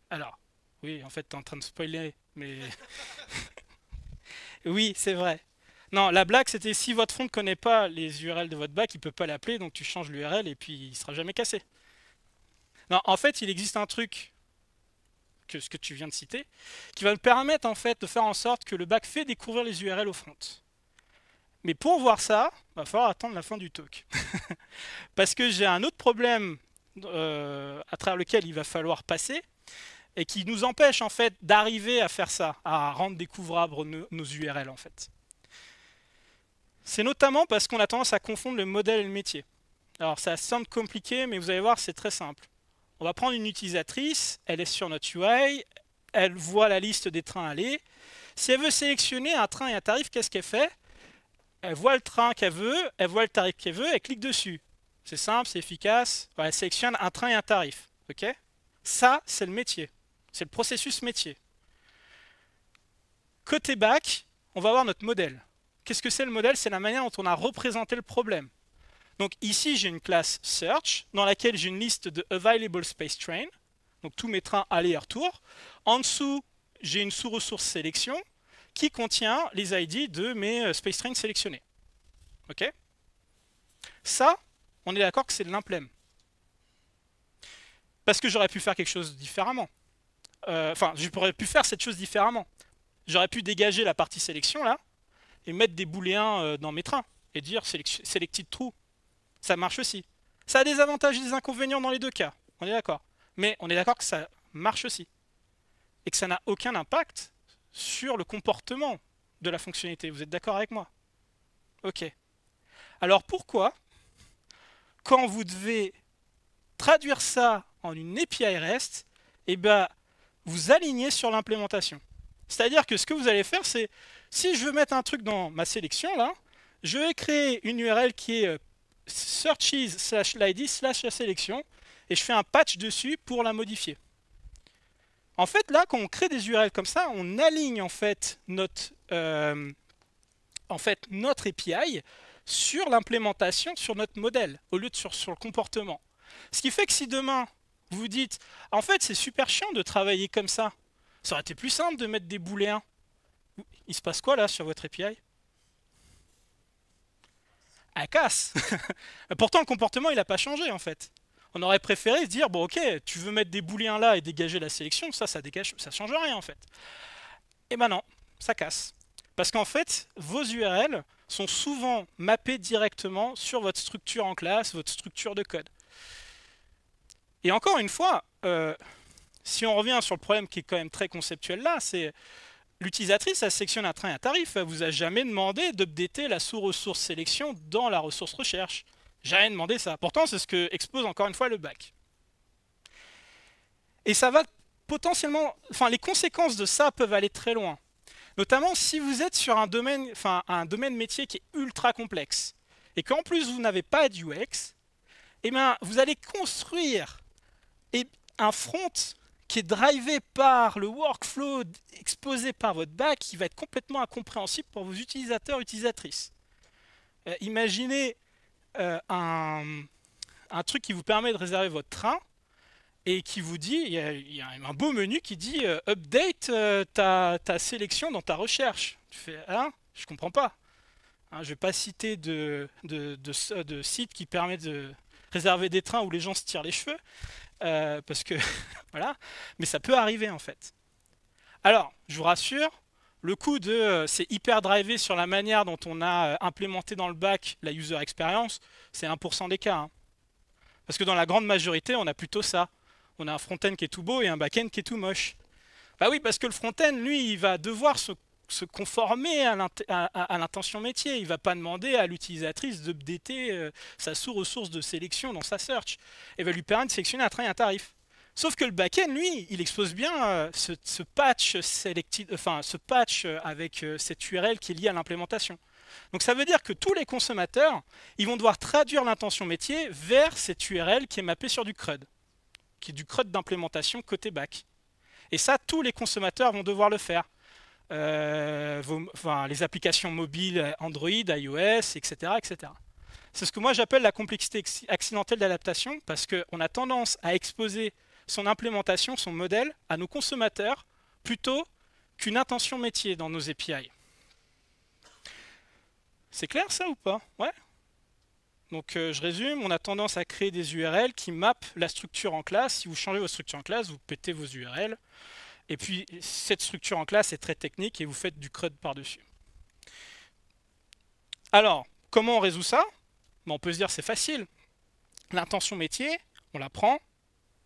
Alors, oui, en fait, t'es en train de spoiler, mais oui, c'est vrai. Non, la blague, c'était si votre front ne connaît pas les URL de votre back, il peut pas l'appeler, donc tu changes l'URL et puis il sera jamais cassé. Non, en fait, il existe un truc que ce que tu viens de citer, qui va me permettre en fait de faire en sorte que le back fait découvrir les URL au front. Mais pour voir ça, il va falloir attendre la fin du talk. Parce que j'ai un autre problème à travers lequel il va falloir passer, et qui nous empêche en fait d'arriver à faire ça, à rendre découvrables nos URL en fait. C'est notamment parce qu'on a tendance à confondre le modèle et le métier. Alors ça semble compliqué, mais vous allez voir, c'est très simple. On va prendre une utilisatrice, elle est sur notre UI, elle voit la liste des trains à aller. Si elle veut sélectionner un train et un tarif, qu'est-ce qu'elle fait? Elle voit le train qu'elle veut, elle voit le tarif qu'elle veut, elle clique dessus. C'est simple, c'est efficace. Voilà, elle sélectionne un train et un tarif. Ok? Ça, c'est le métier. C'est le processus métier. Côté back, on va voir notre modèle. Qu'est-ce que c'est le modèle? C'est la manière dont on a représenté le problème. Donc ici, j'ai une classe search dans laquelle j'ai une liste de available space train, donc tous mes trains aller-retour. En dessous, j'ai une sous-ressource sélection qui contient les ID de mes space trains sélectionnés. Ok? Ça, on est d'accord que c'est de l'implème. Parce que j'aurais pu faire quelque chose différemment. Enfin, j'aurais pu faire cette chose différemment. J'aurais pu dégager la partie sélection là et mettre des booléens dans mes trains et dire selected true. Ça marche aussi. Ça a des avantages et des inconvénients dans les deux cas. On est d'accord. Mais on est d'accord que ça marche aussi. Et que ça n'a aucun impact sur le comportement de la fonctionnalité. Vous êtes d'accord avec moi? Ok. Alors pourquoi, quand vous devez traduire ça en une API REST, eh ben, vous alignez sur l'implémentation? C'est-à-dire que ce que vous allez faire, c'est, si je veux mettre un truc dans ma sélection, là, je vais créer une URL qui est searches/l'id/la sélection, et je fais un patch dessus pour la modifier. En fait, là, quand on crée des URL comme ça, on aligne en fait, notre API sur l'implémentation, sur notre modèle, au lieu de sur le comportement. Ce qui fait que si demain, vous dites, en fait, c'est super chiant de travailler comme ça aurait été plus simple de mettre des booléens. Il se passe quoi là sur votre API? Elle casse. Pourtant, le comportement, il n'a pas changé en fait. On aurait préféré se dire, bon ok, tu veux mettre des booléens là et dégager la sélection, ça dégage, ça change rien en fait. Et ben non, ça casse. Parce qu'en fait, vos URL sont souvent mappées directement sur votre structure en classe, votre structure de code. Et encore une fois, si on revient sur le problème qui est quand même très conceptuel là, c'est l'utilisatrice, elle sélectionne un train et un tarif. Elle vous a jamais demandé d'updater la sous-ressource sélection dans la ressource recherche. Jamais demandé ça. Pourtant, c'est ce que expose encore une fois le bac. Et ça va potentiellement... Enfin, les conséquences de ça peuvent aller très loin. Notamment si vous êtes sur un domaine métier qui est ultra complexe et qu'en plus vous n'avez pas d'UX, eh bien, vous allez construire un front qui est drivé par le workflow exposé par votre back qui va être complètement incompréhensible pour vos utilisateurs utilisatrices. Imaginez un truc qui vous permet de réserver votre train et qui vous dit, il y a un beau menu qui dit update ta sélection dans ta recherche. Tu fais, hein, je comprends pas. Hein, je vais pas citer de site qui permet de réserver des trains où les gens se tirent les cheveux, parce que voilà, mais ça peut arriver en fait. Alors, je vous rassure, le coup de c'est hyper drivé sur la manière dont on a implémenté dans le back la user experience, c'est 1% des cas. Hein. Parce que dans la grande majorité, on a plutôt ça. On a un front-end qui est tout beau et un back-end qui est tout moche. Bah oui, parce que le front-end, lui, il va devoir se conformer à l'intention métier. Il ne va pas demander à l'utilisatrice d'updater sa sous-ressource de sélection dans sa search. Il va lui permettre de sélectionner un train et un tarif. Sauf que le back-end, lui, il expose bien ce patch avec cette URL qui est liée à l'implémentation. Donc ça veut dire que tous les consommateurs, ils vont devoir traduire l'intention métier vers cette URL qui est mappée sur du CRUD, qui est du CRUD d'implémentation côté back. Et ça, tous les consommateurs vont devoir le faire. Les applications mobiles Android, iOS, etc. etc. C'est ce que moi j'appelle la complexité accidentelle d'adaptation, parce qu'on a tendance à exposer son implémentation, son modèle, à nos consommateurs, plutôt qu'une intention métier dans nos API. C'est clair ça ou pas? Ouais. Donc je résume, on a tendance à créer des URL qui mappent la structure en classe. Si vous changez votre structure en classe, vous pétez vos URL. Et puis cette structure en classe est très technique et vous faites du CRUD par-dessus. Alors, comment on résout ça? On peut se dire c'est facile. L'intention métier, on la prend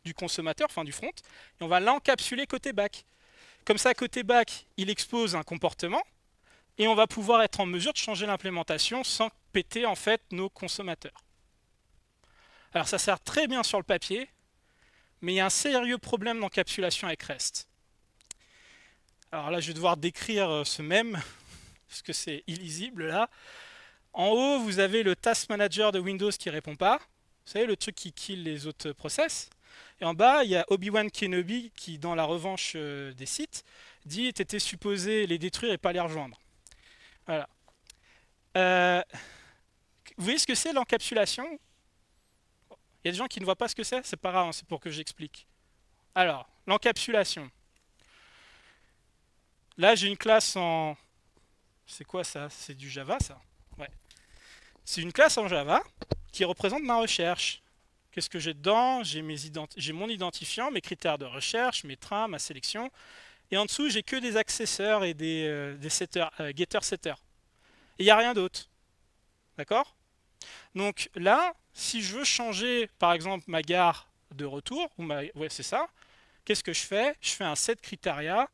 du consommateur, enfin du front, et on va l'encapsuler côté back. Comme ça, côté back, il expose un comportement, et on va pouvoir être en mesure de changer l'implémentation sans péter en fait nos consommateurs. Alors ça sert très bien sur le papier, mais il y a un sérieux problème d'encapsulation avec REST. Alors là, je vais devoir décrire ce mème, parce que c'est illisible là. En haut, vous avez le Task Manager de Windows qui ne répond pas. Vous savez, le truc qui kill les autres process. Et en bas, il y a Obi-Wan Kenobi qui, dans la revanche des sites, dit « t'étais supposé les détruire et pas les rejoindre ». Voilà. Vous voyez ce que c'est l'encapsulation? Il y a des gens qui ne voient pas ce que c'est? C'est pas grave, hein, c'est pour que j'explique. Alors, l'encapsulation. Là, j'ai une classe en... C'est quoi ça? C'est du Java, ça? Ouais. C'est une classe en Java qui représente ma recherche. Qu'est-ce que j'ai dedans? J'ai mon identifiant, mes critères de recherche, mes trains, ma sélection. Et en dessous, j'ai que des accesseurs et des setters, getter-setters. Et il n'y a rien d'autre. D'accord? Donc là, si je veux changer, par exemple, ma gare de retour, ouais, c'est ça, qu'est-ce que je fais? Je fais un set criteria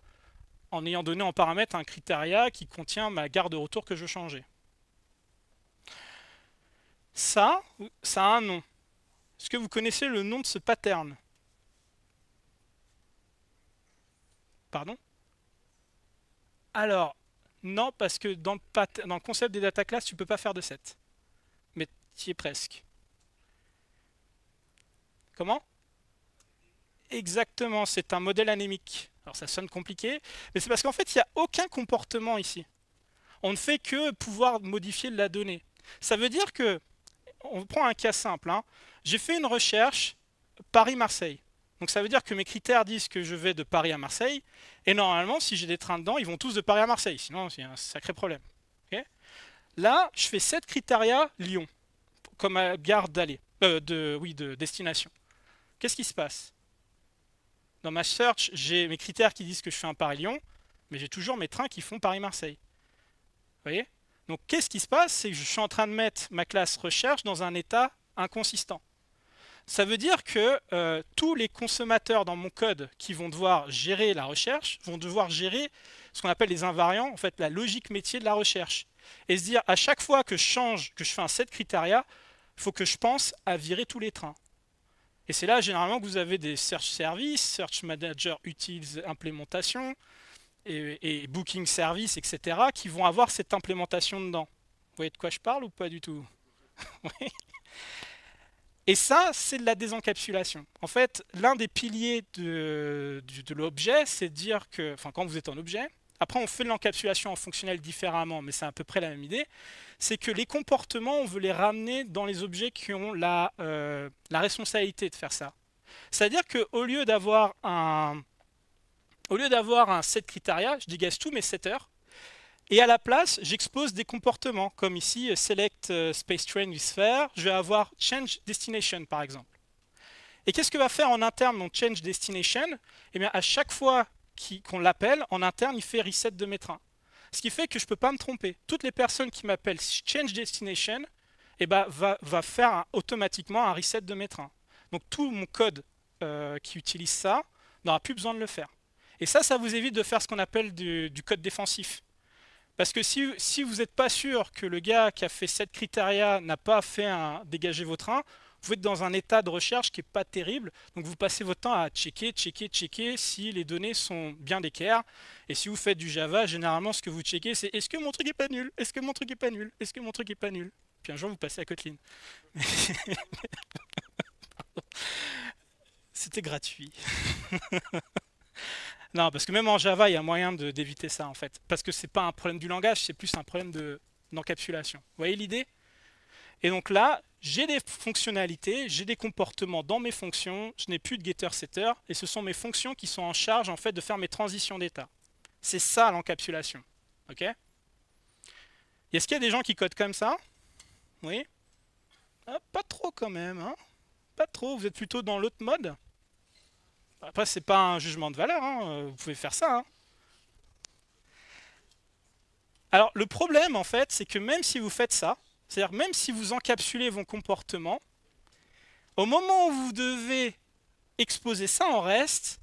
en ayant donné en paramètre un criteria qui contient ma gare de retour que je veux changer. Ça a un nom. Est-ce que vous connaissez le nom de ce pattern? Pardon? Alors, non, parce que dans le concept des data classes, tu ne peux pas faire de set. Mais tu y es presque. Comment? Exactement, c'est un modèle anémique. Alors ça sonne compliqué, mais c'est parce qu'en fait, il n'y a aucun comportement ici. On ne fait que pouvoir modifier la donnée. Ça veut dire que, on prend un cas simple, hein. J'ai fait une recherche Paris-Marseille. Donc ça veut dire que mes critères disent que je vais de Paris à Marseille, et normalement, si j'ai des trains dedans, ils vont tous de Paris à Marseille, sinon c'est un sacré problème. Ok. Là, je fais 7 critères Lyon, comme à gare d'aller, oui, de destination. Qu'est-ce qui se passe? Dans ma search, j'ai mes critères qui disent que je fais un Paris-Lyon, mais j'ai toujours mes trains qui font Paris-Marseille. Vous voyez? Donc qu'est-ce qui se passe? C'est que je suis en train de mettre ma classe recherche dans un état inconsistant. Ça veut dire que tous les consommateurs dans mon code qui vont devoir gérer la recherche vont devoir gérer ce qu'on appelle les invariants, en fait la logique métier de la recherche. Et se dire à chaque fois que je change, que je fais un set criteria, il faut que je pense à virer tous les trains. Et c'est là généralement que vous avez des search services, search manager utils implémentation et booking service, etc. qui vont avoir cette implémentation dedans. Vous voyez de quoi je parle ou pas du tout? Oui. Et ça, c'est de la désencapsulation. En fait, l'un des piliers de l'objet, c'est de dire que, enfin, quand vous êtes en objet, après on fait de l'encapsulation en fonctionnel différemment, mais c'est à peu près la même idée, c'est que les comportements, on veut les ramener dans les objets qui ont la responsabilité de faire ça. C'est-à-dire qu'au lieu d'avoir un set criteria, je dégage tous mes setters, et à la place, j'expose des comportements, comme ici, select space train with sphere, je vais avoir change destination par exemple. Et qu'est-ce que va faire en interne mon change destination? Eh bien, à chaque fois qu'on l'appelle, en interne, il fait reset de mes trains. Ce qui fait que je ne peux pas me tromper. Toutes les personnes qui m'appellent change destination, eh ben, va faire automatiquement un reset de mes trains. Donc tout mon code qui utilise ça n'aura plus besoin de le faire. Et ça vous évite de faire ce qu'on appelle du code défensif. Parce que si vous n'êtes pas sûr que le gars qui a fait cette criteria n'a pas fait un dégager vos trains, vous êtes dans un état de recherche qui n'est pas terrible. Donc vous passez votre temps à checker si les données sont bien d'équerre. Et si vous faites du Java, généralement ce que vous checkez, c'est est-ce que mon truc est pas nul? Est-ce que mon truc est pas nul? Est-ce que mon truc est pas nul? Puis un jour vous passez à Kotlin. C'était gratuit. Non, parce que même en Java, il y a moyen d'éviter ça en fait. Parce que c'est pas un problème du langage, c'est plus un problème d'encapsulation. Vous voyez l'idée? Et donc là, j'ai des fonctionnalités, j'ai des comportements dans mes fonctions, je n'ai plus de getter-setter, et ce sont mes fonctions qui sont en charge en fait de faire mes transitions d'état. C'est ça l'encapsulation. Ok? Est-ce qu'il y a des gens qui codent comme ça? Oui? Ah, pas trop quand même, hein? Pas trop, vous êtes plutôt dans l'autre mode? Après, c'est pas un jugement de valeur, hein, vous pouvez faire ça, hein. Alors, le problème, en fait, c'est que même si vous faites ça, c'est-à-dire même si vous encapsulez vos comportements, au moment où vous devez exposer ça en reste,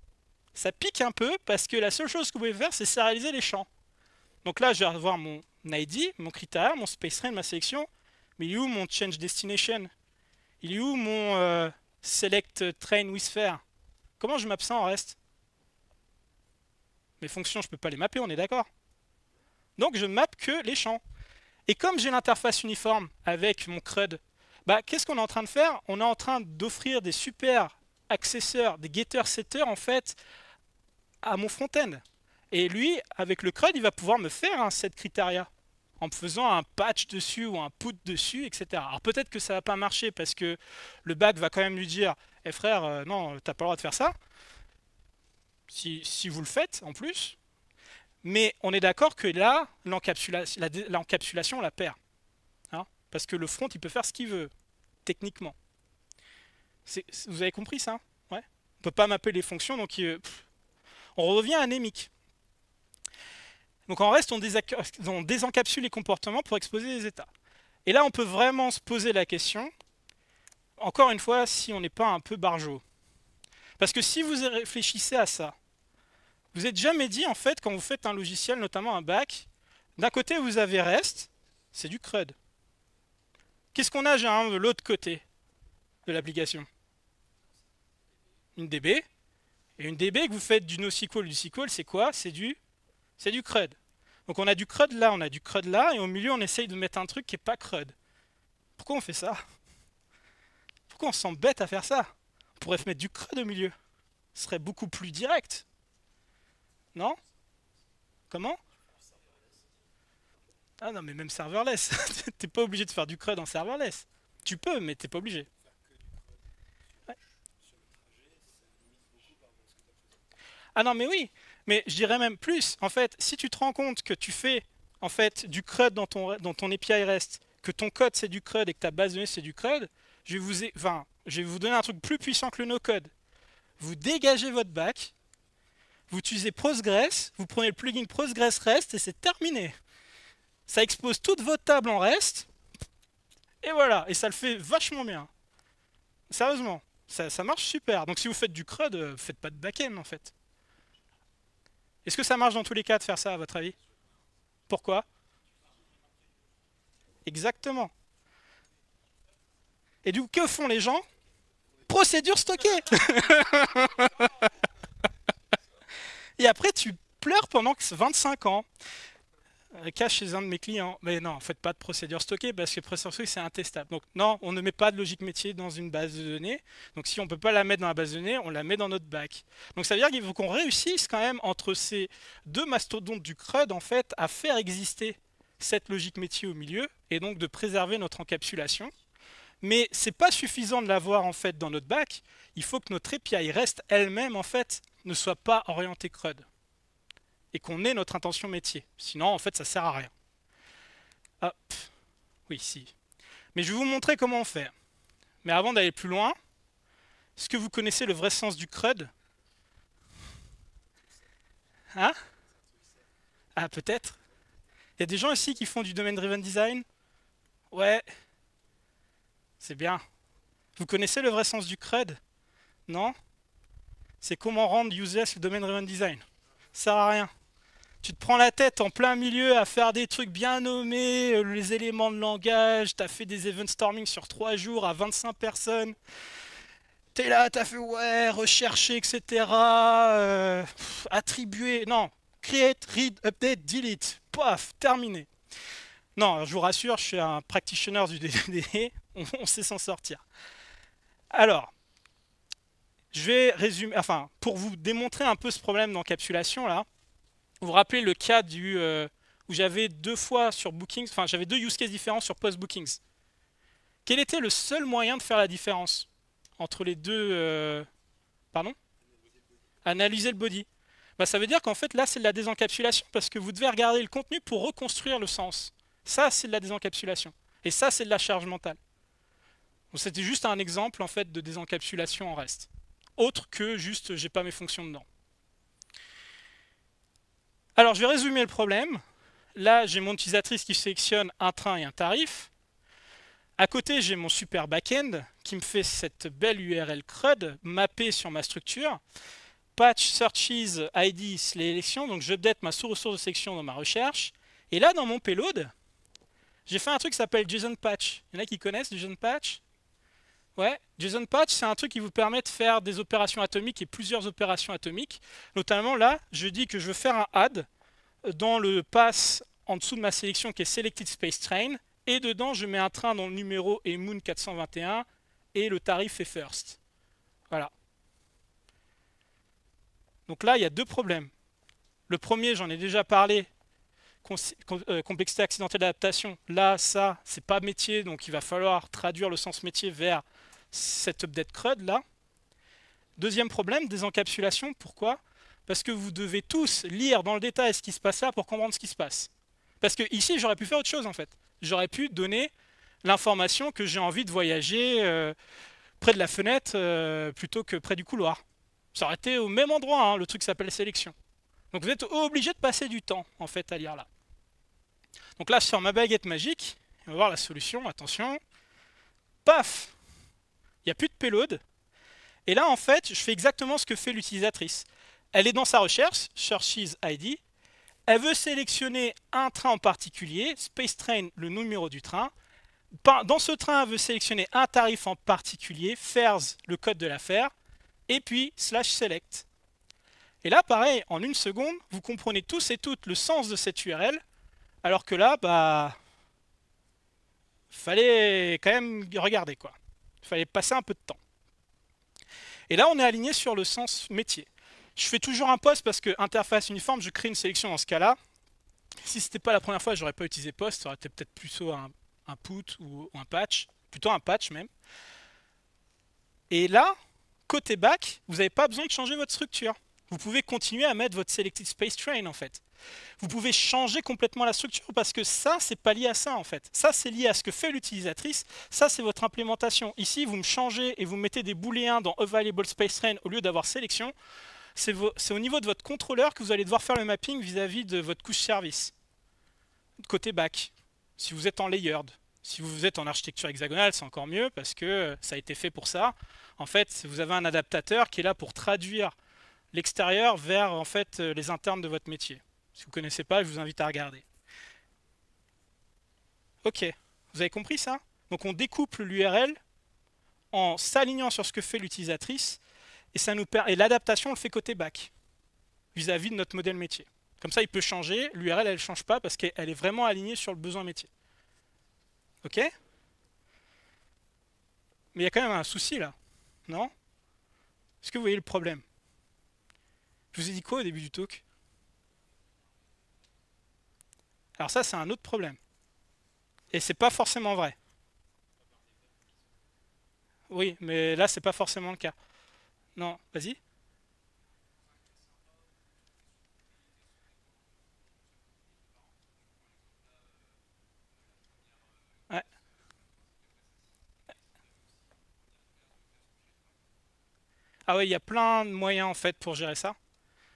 ça pique un peu parce que la seule chose que vous pouvez faire, c'est serialiser les champs. Donc là, je vais avoir mon ID, mon critère, mon space train, ma sélection, mais il est où mon change destination? Il est où mon select train with fare? Comment je mappe ça en reste? Mes fonctions, je ne peux pas les mapper, on est d'accord? Donc je mappe que les champs. Et comme j'ai l'interface uniforme avec mon CRUD, bah, qu'est-ce qu'on est en train de faire? On est en train d'offrir des super accesseurs, des getters-setters en fait à mon front-end. Et lui, avec le CRUD, il va pouvoir me faire un set criteria en me faisant un patch dessus ou un put dessus, etc. Alors peut-être que ça va pas marcher parce que le back va quand même lui dire eh frère, non, t'as pas le droit de faire ça. Si vous le faites en plus. Mais on est d'accord que là, l'encapsulation, on la perd. Hein, parce que le front, il peut faire ce qu'il veut, techniquement. Vous avez compris ça? Ouais. On ne peut pas mapper les fonctions, donc on revient anémique. Donc en reste, on désencapsule les comportements pour exposer les états. Et là, on peut vraiment se poser la question, encore une fois, si on n'est pas un peu barjot. Parce que si vous réfléchissez à ça, vous n'êtes jamais dit, en fait, quand vous faites un logiciel, notamment un back, d'un côté, vous avez REST, c'est du CRUD. Qu'est-ce qu'on a généralement de l'autre côté de l'application? Une DB. Et une DB que vous faites du NoSQL ou du SQL, c'est quoi? C'est du CRUD. Donc on a du CRUD là, on a du CRUD là, et au milieu, on essaye de mettre un truc qui n'est pas CRUD. Pourquoi on fait ça? Pourquoi on s'embête à faire ça? On pourrait mettre du CRUD au milieu. Ce serait beaucoup plus direct, non? Comment? Ah non, mais même serverless. T'es pas obligé de faire du CRUD en serverless. Tu peux, mais t'es pas obligé. Ouais. Ah non, mais oui. Mais je dirais même plus. En fait, si tu te rends compte que tu fais en fait du CRUD dans ton API REST, que ton code c'est du CRUD et que ta base de données c'est du CRUD, je vais vous donner un truc plus puissant que le no-code. Vous dégagez votre back, vous utilisez Postgres, vous prenez le plugin Postgres REST et c'est terminé. Ça expose toute votre table en REST, et voilà, et ça le fait vachement bien. Sérieusement, ça marche super. Donc si vous faites du CRUD, faites pas de back-end en fait. Est-ce que ça marche dans tous les cas de faire ça à votre avis? Pourquoi? Exactement. Et du coup, que font les gens? Procédure stockée. Et après, tu pleures pendant 25 ans. Cas chez un de mes clients. Mais non, faites pas de procédure stockée parce que procédure stockée c'est intestable. Donc non, on ne met pas de logique métier dans une base de données. Donc si on ne peut pas la mettre dans la base de données, on la met dans notre bac. Donc ça veut dire qu'il faut qu'on réussisse quand même entre ces deux mastodontes du CRUD en fait à faire exister cette logique métier au milieu et donc de préserver notre encapsulation. Mais c'est pas suffisant de l'avoir en fait dans notre bac. Il faut que notre API reste elle-même en fait ne soit pas orientée CRUD et qu'on ait notre intention métier. Sinon, en fait, ça sert à rien. Ah, oui, si. Mais je vais vous montrer comment on fait. Mais avant d'aller plus loin, est-ce que vous connaissez le vrai sens du CRUD? Hein? Ah, peut-être. Il y a des gens ici qui font du Domain Driven Design? Ouais, c'est bien. Vous connaissez le vrai sens du CRUD? Non? C'est comment rendre useless le Domain Driven Design. Ça sert à rien. Tu te prends la tête en plein milieu à faire des trucs bien nommés, les éléments de langage, t'as fait des event storming sur 3 jours à 25 personnes. T'es là, t'as fait ouais, rechercher, etc. Attribuer, non, create, read, update, delete. Paf, terminé. Non, je vous rassure, je suis un practitioner du DDD, on sait s'en sortir. Alors, je vais résumer, enfin, pour vous démontrer un peu ce problème d'encapsulation là, vous vous rappelez le cas où j'avais deux fois sur Bookings, enfin j'avais deux use cases différents sur Post Bookings. Quel était le seul moyen de faire la différence entre les deux pardon? Analyser le body. Bah, ça veut dire qu'en fait là c'est de la désencapsulation parce que vous devez regarder le contenu pour reconstruire le sens. Ça c'est de la désencapsulation. Et ça c'est de la charge mentale. Donc c'était juste un exemple en fait de désencapsulation en reste. Autre que juste j'ai pas mes fonctions dedans. Alors je vais résumer le problème. Là j'ai mon utilisatrice qui sélectionne un train et un tarif. À côté, j'ai mon super backend qui me fait cette belle URL CRUD mappée sur ma structure. Patch searches ID sélection, donc j'update ma sous-ressource de sélection dans ma recherche. Et là, dans mon payload, j'ai fait un truc qui s'appelle JSON Patch. Il y en a qui connaissent JSON Patch? Ouais, JSON Patch, c'est un truc qui vous permet de faire des opérations atomiques et plusieurs opérations atomiques. Notamment là, je dis que je veux faire un add dans le pass en dessous de ma sélection qui est Selected Space Train. Et dedans, je mets un train dont le numéro est Moon 421 et le tarif est First. Voilà. Donc là, il y a deux problèmes. Le premier, j'en ai déjà parlé, complexité accidentelle d'adaptation. Là, ça, c'est pas métier, donc il va falloir traduire le sens métier vers cette update CRUD là. Deuxième problème, désencapsulation. Pourquoi? Parce que vous devez tous lire dans le détail ce qui se passe là pour comprendre ce qui se passe. Parce que ici, j'aurais pu faire autre chose en fait. J'aurais pu donner l'information que j'ai envie de voyager près de la fenêtre plutôt que près du couloir. Ça aurait été au même endroit, hein, le truc s'appelle sélection. Donc vous êtes obligé de passer du temps en fait à lire là. Donc là sur ma baguette magique, on va voir la solution, attention. Paf! Il n'y a plus de payload. Et là en fait, je fais exactement ce que fait l'utilisatrice. Elle est dans sa recherche, Searches ID. Elle veut sélectionner un train en particulier, Space Train, le numéro du train. Dans ce train, elle veut sélectionner un tarif en particulier, fares, le code de l'affaire, et puis /select. Et là, pareil, en une seconde, vous comprenez tous et toutes le sens de cette URL, alors que là, bah, fallait quand même regarder quoi. Il fallait passer un peu de temps. Et là, on est aligné sur le sens métier. Je fais toujours un post parce que interface uniforme, je crée une sélection dans ce cas-là. Si c'était pas la première fois, j'aurais pas utilisé post, ça aurait été peut-être plutôt un put ou un patch, plutôt un patch même. Et là, côté back, vous n'avez pas besoin de changer votre structure. Vous pouvez continuer à mettre votre selected space train en fait. Vous pouvez changer complètement la structure parce que ça, c'est pas lié à ça en fait. Ça, c'est lié à ce que fait l'utilisatrice. Ça, c'est votre implémentation. Ici, vous me changez et vous mettez des booléens dans available space train au lieu d'avoir sélection. C'est au niveau de votre contrôleur que vous allez devoir faire le mapping vis-à-vis de votre couche service. Côté back, si vous êtes en layered. Si vous êtes en architecture hexagonale, c'est encore mieux parce que ça a été fait pour ça. En fait, vous avez un adaptateur qui est là pour traduire l'extérieur vers en fait les internes de votre métier. Si vous ne connaissez pas, je vous invite à regarder. Ok, vous avez compris ça? Donc on découple l'URL en s'alignant sur ce que fait l'utilisatrice et l'adaptation on le fait côté back vis-à-vis de notre modèle métier. Comme ça, il peut changer. L'URL, elle ne change pas parce qu'elle est vraiment alignée sur le besoin métier. Ok? Mais il y a quand même un souci là, non? Est-ce que vous voyez le problème? Je vous ai dit quoi au début du talk? Alors ça, c'est un autre problème. Et c'est pas forcément vrai. Oui, mais là, c'est pas forcément le cas. Non, vas-y. Ouais. Ah oui, il y a plein de moyens en fait pour gérer ça.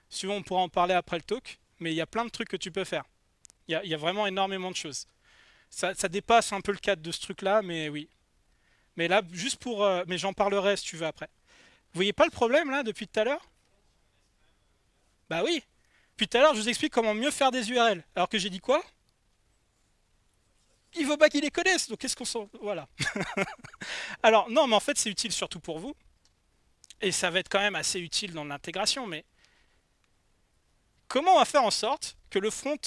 Souvent, on pourra en parler après le talk, mais il y a plein de trucs que tu peux faire. Il y a vraiment énormément de choses. Ça dépasse un peu le cadre de ce truc-là, mais oui. Mais là, juste pour... mais j'en parlerai si tu veux après. Vous voyez pas le problème là depuis tout à l'heure? Bah oui. Puis tout à l'heure, je vous explique comment mieux faire des URL. Alors que j'ai dit quoi? Il faut pas qu'ils les connaissent. Donc qu'est-ce qu'on s'en... Voilà. Alors non, mais en fait, c'est utile surtout pour vous. Et ça va être quand même assez utile dans l'intégration. Mais comment on va faire en sorte que le front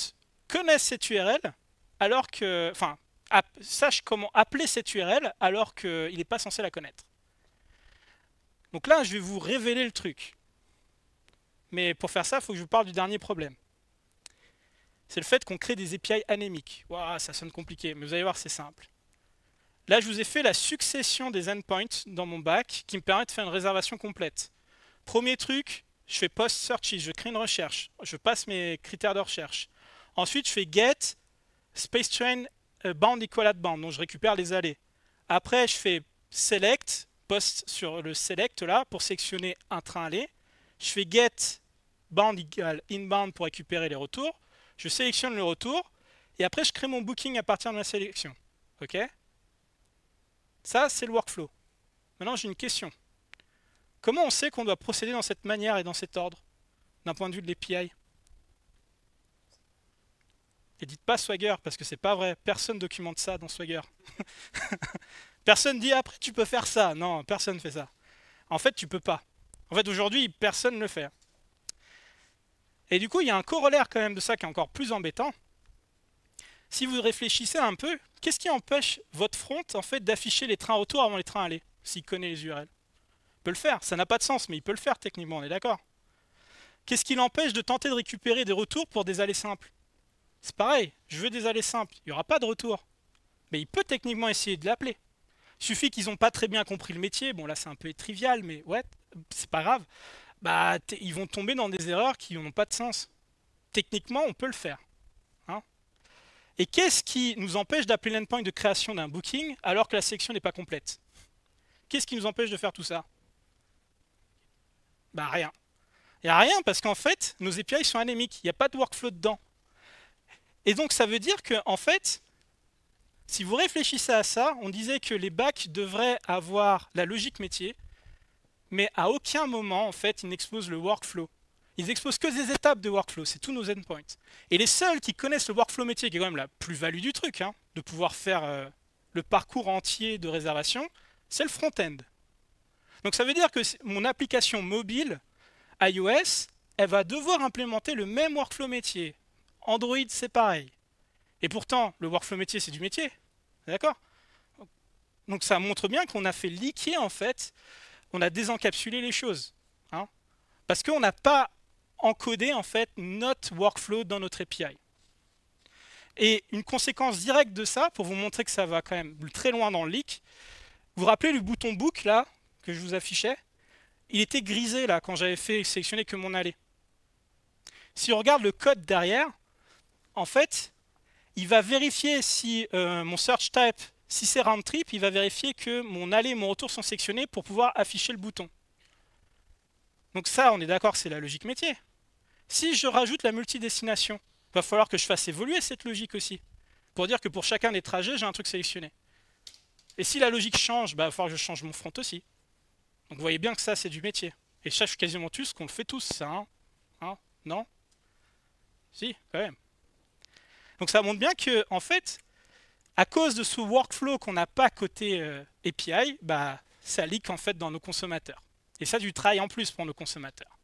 connaisse cette URL alors que... Enfin, sache comment appeler cette URL alors qu'il n'est pas censé la connaître. Donc là, je vais vous révéler le truc. Mais pour faire ça, il faut que je vous parle du dernier problème. C'est le fait qu'on crée des API anémiques. Waouh, ça sonne compliqué, mais vous allez voir, c'est simple. Là, je vous ai fait la succession des endpoints dans mon back qui me permet de faire une réservation complète. Premier truc, je fais post searches, je crée une recherche. Je passe mes critères de recherche. Ensuite, je fais get space train bound equal at bound, donc je récupère les allées. Après, je fais select, post sur le select là pour sélectionner un train aller. Je fais get bound equal inbound pour récupérer les retours. Je sélectionne le retour et après je crée mon booking à partir de ma sélection. Ok? Ça, c'est le workflow. Maintenant, j'ai une question. Comment on sait qu'on doit procéder dans cette manière et dans cet ordre, d'un point de vue de l'API? Et dites pas Swagger, parce que c'est pas vrai. Personne documente ça dans Swagger. Personne dit après tu peux faire ça. Non, personne fait ça. En fait, tu peux pas. En fait, aujourd'hui, personne ne le fait. Et du coup, il y a un corollaire quand même de ça qui est encore plus embêtant. Si vous réfléchissez un peu, qu'est-ce qui empêche votre front en fait d'afficher les trains retour avant les trains aller, s'il connaît les URL? Il peut le faire, ça n'a pas de sens, mais il peut le faire techniquement, on est d'accord. Qu'est-ce qui l'empêche de tenter de récupérer des retours pour des allées simples? C'est pareil, je veux des allées simples, il n'y aura pas de retour. Mais il peut techniquement essayer de l'appeler. Il suffit qu'ils n'ont pas très bien compris le métier, bon là c'est un peu trivial, mais ouais, c'est pas grave. Bah, ils vont tomber dans des erreurs qui n'ont pas de sens. Techniquement, on peut le faire. Hein. Et qu'est-ce qui nous empêche d'appeler l'endpoint de création d'un booking alors que la sélection n'est pas complète? Qu'est-ce qui nous empêche de faire tout ça? Bah rien. Il n'y a rien parce qu'en fait, nos API sont anémiques. Il n'y a pas de workflow dedans. Et donc ça veut dire que, en fait, si vous réfléchissez à ça, on disait que les bacs devraient avoir la logique métier, mais à aucun moment, en fait, ils n'exposent le workflow. Ils exposent que des étapes de workflow, c'est tous nos endpoints. Et les seuls qui connaissent le workflow métier, qui est quand même la plus-value du truc, hein, de pouvoir faire le parcours entier de réservation, c'est le front-end. Donc ça veut dire que mon application mobile, iOS, elle va devoir implémenter le même workflow métier. Android, c'est pareil. Et pourtant, le workflow métier, c'est du métier. D'accord? Donc ça montre bien qu'on a fait leaker, en fait, on a désencapsulé les choses. Hein, parce qu'on n'a pas encodé en fait notre workflow dans notre API. Et une conséquence directe de ça, pour vous montrer que ça va quand même très loin dans le leak, vous vous rappelez le bouton book là, que je vous affichais? Il était grisé là quand j'avais fait sélectionner que mon aller. Si on regarde le code derrière, en fait, il va vérifier si mon search type, si c'est round trip, il va vérifier que mon aller et mon retour sont sélectionnés pour pouvoir afficher le bouton. Donc ça, on est d'accord que c'est la logique métier. Si je rajoute la multidestination, il va falloir que je fasse évoluer cette logique aussi. Pour dire que pour chacun des trajets, j'ai un truc sélectionné. Et si la logique change, bah, il va falloir que je change mon front aussi. Donc vous voyez bien que ça, c'est du métier. Et ça, je suis quasiment tous qu'on le fait tous, ça. Hein, non? Si, quand même. Donc ça montre bien que, en fait, à cause de ce workflow qu'on n'a pas côté API, bah, ça leak en fait dans nos consommateurs. Et ça, du travail en plus pour nos consommateurs.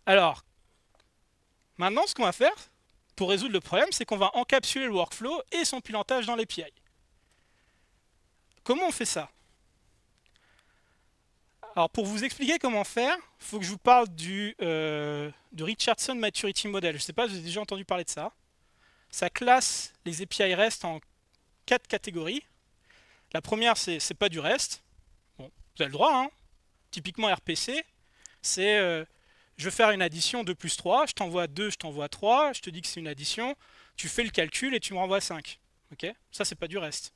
Alors, maintenant, ce qu'on va faire pour résoudre le problème, c'est qu'on va encapsuler le workflow et son pilotage dans l'API. Comment on fait ça? Alors, pour vous expliquer comment faire, il faut que je vous parle de Richardson Maturity Model. Je ne sais pas si vous avez déjà entendu parler de ça. Ça classe les API REST en 4 catégories. La première, c'est pas du REST. Bon, vous avez le droit, hein. Typiquement RPC, c'est je veux faire une addition 2 plus 3, je t'envoie 2, je t'envoie 3, je te dis que c'est une addition, tu fais le calcul et tu me renvoies 5. Okay, ça, c'est pas du REST.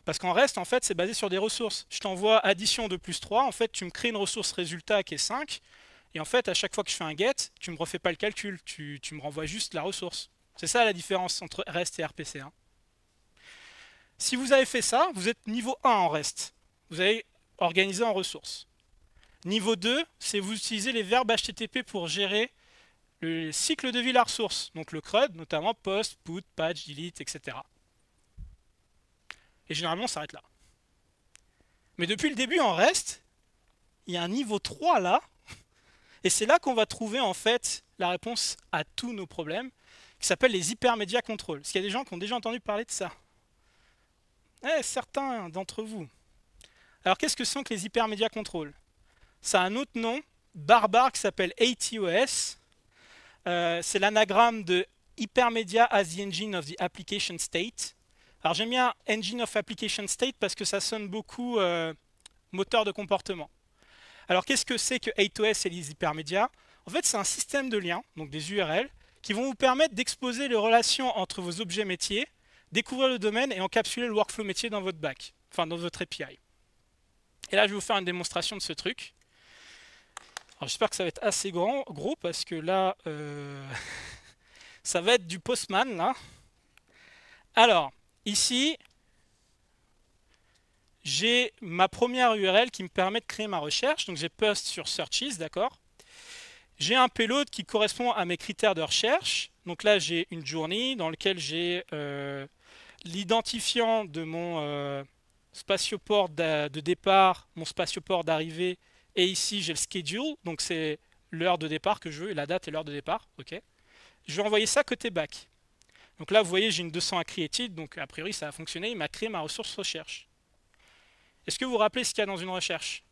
Parce qu'en REST, en fait, c'est basé sur des ressources. Je t'envoie addition 2 plus 3, en fait, tu me crées une ressource résultat qui est 5, et en fait, à chaque fois que je fais un get, tu me refais pas le calcul, tu me renvoies juste la ressource. C'est ça la différence entre REST et RPC. Hein. Si vous avez fait ça, vous êtes niveau 1 en REST. Vous avez organisé en ressources. Niveau 2, c'est vous utilisez les verbes HTTP pour gérer le cycle de vie de la ressource. Donc le CRUD, notamment post, put, patch, delete, etc. Et généralement, on s'arrête là. Mais depuis le début en REST, il y a un niveau 3 là. Et c'est là qu'on va trouver en fait la réponse à tous nos problèmes, qui s'appelle les hypermédia control. Est-ce qu'il y a des gens qui ont déjà entendu parler de ça? Certains d'entre vous. Alors qu'est-ce que sont que les hypermédia control? Ça a un autre nom, barbare, qui s'appelle ATOS. C'est l'anagramme de Hypermedia as the Engine of the Application State. Alors j'aime bien Engine of Application State parce que ça sonne beaucoup moteur de comportement. Alors qu'est-ce que c'est que ATOS et les hypermédias? En fait, c'est un système de liens, donc des URL, qui vont vous permettre d'exposer les relations entre vos objets métiers, découvrir le domaine et encapsuler le workflow métier dans votre back, enfin dans votre API. Et là, je vais vous faire une démonstration de ce truc. Alors j'espère que ça va être assez gros parce que là, ça va être du Postman là. Alors, ici, j'ai ma première URL qui me permet de créer ma recherche. Donc j'ai post sur Searches, d'accord. J'ai un payload qui correspond à mes critères de recherche. Donc là, j'ai une journée dans laquelle j'ai l'identifiant de mon spatioport de départ, mon spatioport d'arrivée. Et ici, j'ai le schedule, donc c'est l'heure de départ que je veux, et la date et l'heure de départ. Ok. Je vais envoyer ça côté back. Donc là, vous voyez, j'ai une 200 à created, donc a priori, ça a fonctionné. Il m'a créé ma ressource recherche. Est-ce que vous vous rappelez ce qu'il y a dans une recherche?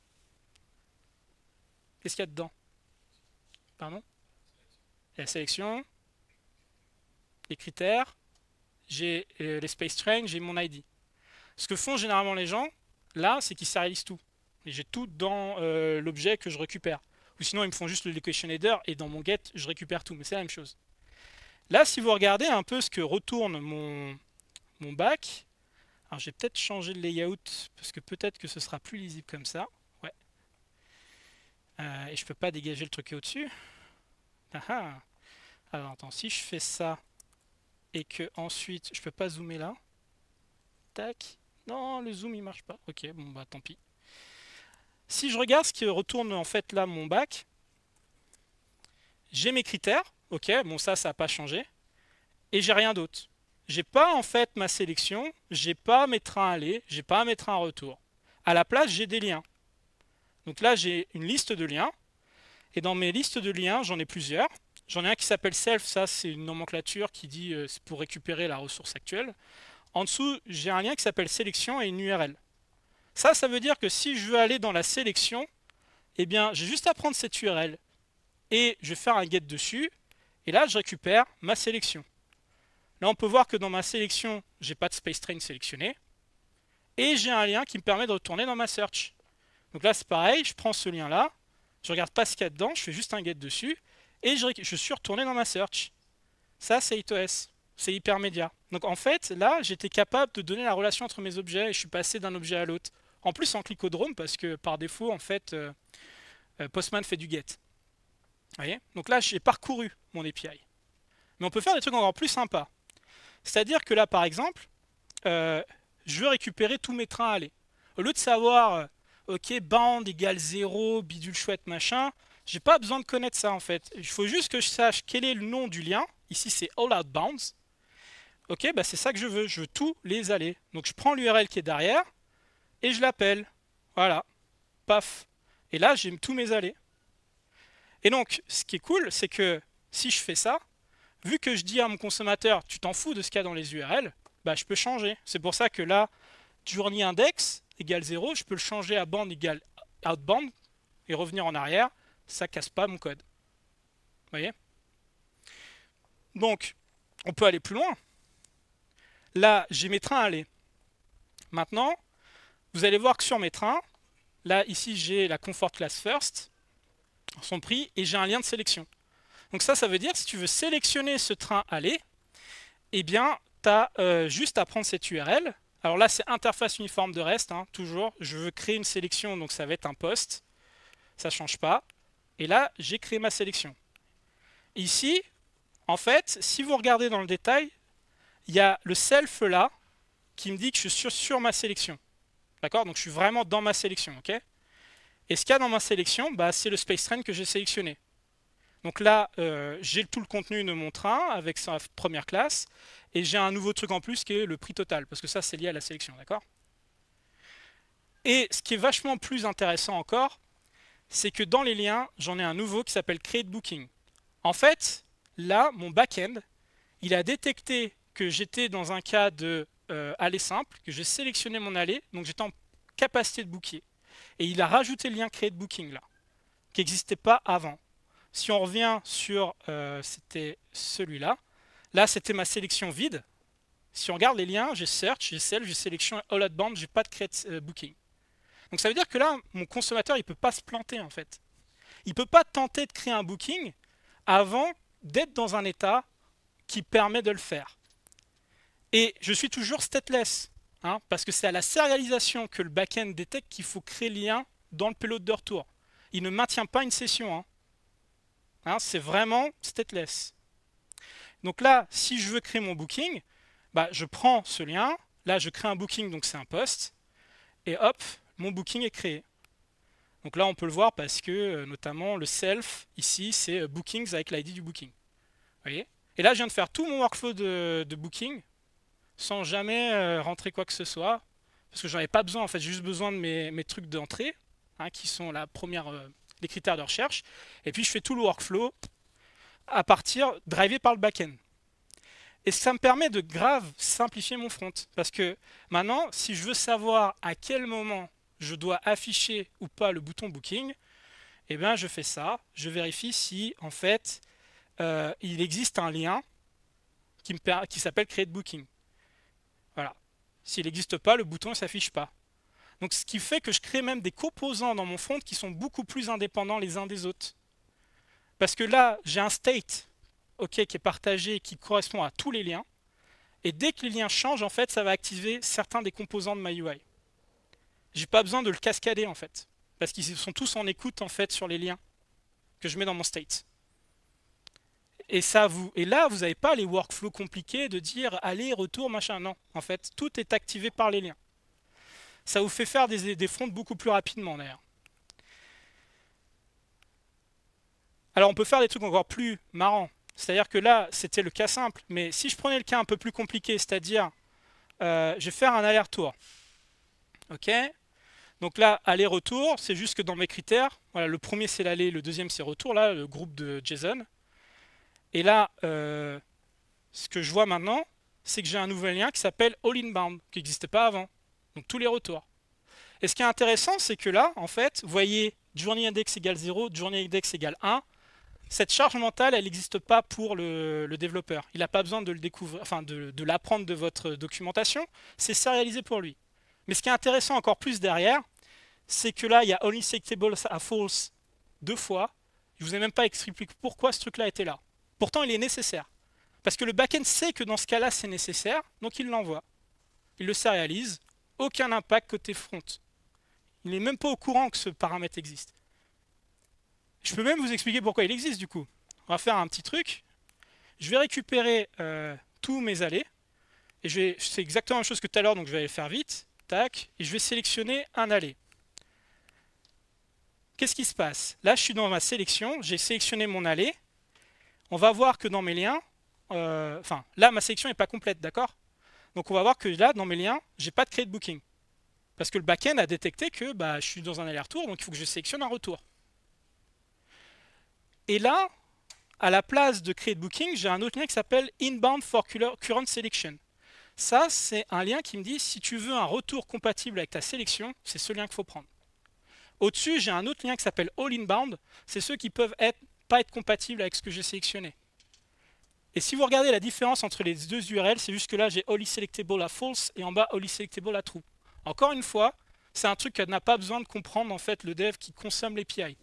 Qu'est-ce qu'il y a dedans? Pardon? La sélection, les critères, j'ai les space train, j'ai mon ID. Ce que font généralement les gens, là, c'est qu'ils sérialisent tout. Et j'ai tout dans l'objet que je récupère. Ou sinon, ils me font juste le location header et dans mon get, je récupère tout. Mais c'est la même chose. Là, si vous regardez un peu ce que retourne mon back, alors j'ai peut-être changé le layout parce que peut-être que ce sera plus lisible comme ça. Ouais. Et je peux pas dégager le truc au-dessus. Ah ah. Alors attends, si je fais ça et que ensuite je peux pas zoomer là. Tac. Non, le zoom il marche pas. Ok, bon bah tant pis. Si je regarde ce qui retourne en fait là mon back, j'ai mes critères. Ok, bon ça n'a pas changé. Et j'ai rien d'autre. J'ai pas en fait ma sélection, j'ai pas mes trains aller, j'ai pas mes trains retour. À la place, j'ai des liens. Donc là, j'ai une liste de liens. Et dans mes listes de liens, j'en ai plusieurs. J'en ai un qui s'appelle self, ça c'est une nomenclature qui dit c'est pour récupérer la ressource actuelle. En dessous, j'ai un lien qui s'appelle sélection et une URL. Ça veut dire que si je veux aller dans la sélection, eh bien, j'ai juste à prendre cette URL et je vais faire un get dessus. Et là, je récupère ma sélection. Là, on peut voir que dans ma sélection, j'ai pas de space train sélectionné. Et j'ai un lien qui me permet de retourner dans ma search. Donc là, c'est pareil, je prends ce lien-là, je regarde pas ce qu'il y a dedans, je fais juste un get dessus, et je suis retourné dans ma search. Ça, c'est ITOS. C'est hypermédia. Donc en fait, là, j'étais capable de donner la relation entre mes objets et je suis passé d'un objet à l'autre. En plus, en clicodrome, parce que par défaut, en fait, Postman fait du get. Vous voyez? Donc là, j'ai parcouru mon API. Mais on peut faire des trucs encore plus sympas. C'est-à-dire que là, par exemple, je veux récupérer tous mes trains à aller. Au lieu de savoir, ok, bound égale 0, bidule chouette, machin, j'ai pas besoin de connaître ça en fait. Il faut juste que je sache quel est le nom du lien. Ici, c'est all outbounds. Ok, bah c'est ça que je veux. Je veux tous les allers. Donc je prends l'URL qui est derrière et je l'appelle. Voilà. Paf. Et là, j'ai tous mes allers. Et donc, ce qui est cool, c'est que si je fais ça, vu que je dis à mon consommateur, tu t'en fous de ce qu'il y a dans les URL, bah je peux changer. C'est pour ça que là, journey index égale 0, je peux le changer à band égale outbound et revenir en arrière. Ça casse pas mon code. Vous voyez? Donc, on peut aller plus loin. Là, j'ai mes trains à aller. Maintenant, vous allez voir que sur mes trains, là, ici, j'ai la Comfort Class First, son prix, et j'ai un lien de sélection. Donc ça veut dire, si tu veux sélectionner ce train aller, eh bien, tu as juste à prendre cette URL. Alors là, c'est interface uniforme de REST, hein, toujours. Je veux créer une sélection, donc ça va être un post. Ça ne change pas. Et là, j'ai créé ma sélection. Ici, en fait, si vous regardez dans le détail, il y a le self là qui me dit que je suis sur ma sélection. D'accord? Donc je suis vraiment dans ma sélection. Ok? Et ce qu'il y a dans ma sélection, bah, c'est le space train que j'ai sélectionné. Donc là, j'ai tout le contenu de mon train avec sa première classe. Et j'ai un nouveau truc en plus qui est le prix total. Parce que ça, c'est lié à la sélection. D'accord? Et ce qui est vachement plus intéressant encore, c'est que dans les liens, j'en ai un nouveau qui s'appelle Create Booking. En fait, là, mon back-end, il a détecté que j'étais dans un cas de aller simple, que j'ai sélectionné mon aller, donc j'étais en capacité de booker. Et il a rajouté le lien Create Booking là, qui n'existait pas avant. Si on revient sur, c'était celui-là, là c'était ma sélection vide. Si on regarde les liens, j'ai Search, j'ai Self, j'ai Sélection, All Outbound, j'ai pas de Create Booking. Donc ça veut dire que là, mon consommateur, il peut pas se planter en fait. Il peut pas tenter de créer un booking avant d'être dans un état qui permet de le faire. Et je suis toujours stateless, hein, parce que c'est à la sérialisation que le back-end détecte qu'il faut créer le lien dans le payload de retour. Il ne maintient pas une session. Hein, c'est vraiment stateless. Donc là, si je veux créer mon booking, bah, je prends ce lien. Là, je crée un booking, donc c'est un post. Et hop, mon booking est créé. Donc là, on peut le voir parce que, notamment, le self, ici, c'est bookings avec l'ID du booking. Vous voyez? Et là, je viens de faire tout mon workflow de booking sans jamais rentrer quoi que ce soit. Parce que j'en avais pas besoin, en fait, j'ai juste besoin de mes trucs d'entrée, hein, qui sont la première, les critères de recherche. Et puis, je fais tout le workflow à partir, drivé par le back-end. Et ça me permet de grave simplifier mon front. Parce que maintenant, si je veux savoir à quel moment je dois afficher ou pas le bouton booking, eh bien je fais ça. Je vérifie si en fait il existe un lien qui s'appelle Create Booking. Voilà. S'il n'existe pas, le bouton ne s'affiche pas. Donc ce qui fait que je crée même des composants dans mon front qui sont beaucoup plus indépendants les uns des autres. Parce que là, j'ai un state qui est partagé et qui correspond à tous les liens. Et dès que les liens changent, en fait, ça va activer certains des composants de ma UI. J'ai pas besoin de le cascader en fait, parce qu'ils sont tous en écoute en fait sur les liens que je mets dans mon state. Et là, vous n'avez pas les workflows compliqués de dire aller, retour, machin. Non, en fait, tout est activé par les liens. Ça vous fait faire des fronts beaucoup plus rapidement d'ailleurs. Alors on peut faire des trucs encore plus marrants. C'est-à-dire que là, c'était le cas simple, mais si je prenais le cas un peu plus compliqué, c'est-à-dire, je vais faire un aller-retour. Ok? Donc là, aller-retour, c'est juste que dans mes critères, voilà, le premier c'est l'aller, le deuxième c'est retour, là, le groupe de JSON. Et là, ce que je vois maintenant, c'est que j'ai un nouvel lien qui s'appelle All Inbound, qui n'existait pas avant. Donc tous les retours. Et ce qui est intéressant, c'est que là, en fait, vous voyez journey index égale 0, journey index égale 1. Cette charge mentale, elle n'existe pas pour le développeur. Il n'a pas besoin de le découvrir, enfin de l'apprendre de votre documentation. C'est sérialisé pour lui. Mais ce qui est intéressant encore plus derrière, c'est que là, il y a only selectable à false 2 fois. Je vous ai même pas expliqué pourquoi ce truc-là était là. Pourtant, il est nécessaire. Parce que le backend sait que dans ce cas-là, c'est nécessaire, donc il l'envoie. Il le sérialise. Aucun impact côté front. Il n'est même pas au courant que ce paramètre existe. Je peux même vous expliquer pourquoi il existe du coup. On va faire un petit truc. Je vais récupérer tous mes allées. Et c'est exactement la même chose que tout à l'heure, donc je vais aller le faire vite. Tac. Et je vais sélectionner un allée. Qu'est-ce qui se passe? Là, je suis dans ma sélection. J'ai sélectionné mon allée. On va voir que dans mes liens, là, ma sélection n'est pas complète, d'accord? Donc on va voir que là, dans mes liens, j'ai pas de create booking. Parce que le backend a détecté que je suis dans un aller-retour, donc il faut que je sélectionne un retour. Et là, à la place de create booking, j'ai un autre lien qui s'appelle inbound for current selection. Ça, c'est un lien qui me dit si tu veux un retour compatible avec ta sélection, c'est ce lien qu'il faut prendre. Au-dessus, j'ai un autre lien qui s'appelle all inbound. C'est ceux qui peuvent pas être compatibles avec ce que j'ai sélectionné. Et si vous regardez la différence entre les deux URL, c'est juste que là, j'ai only selectable à false et en bas, only selectable à true. Encore une fois, c'est un truc qu'elle n'a pas besoin de comprendre en fait le dev qui consomme l'API.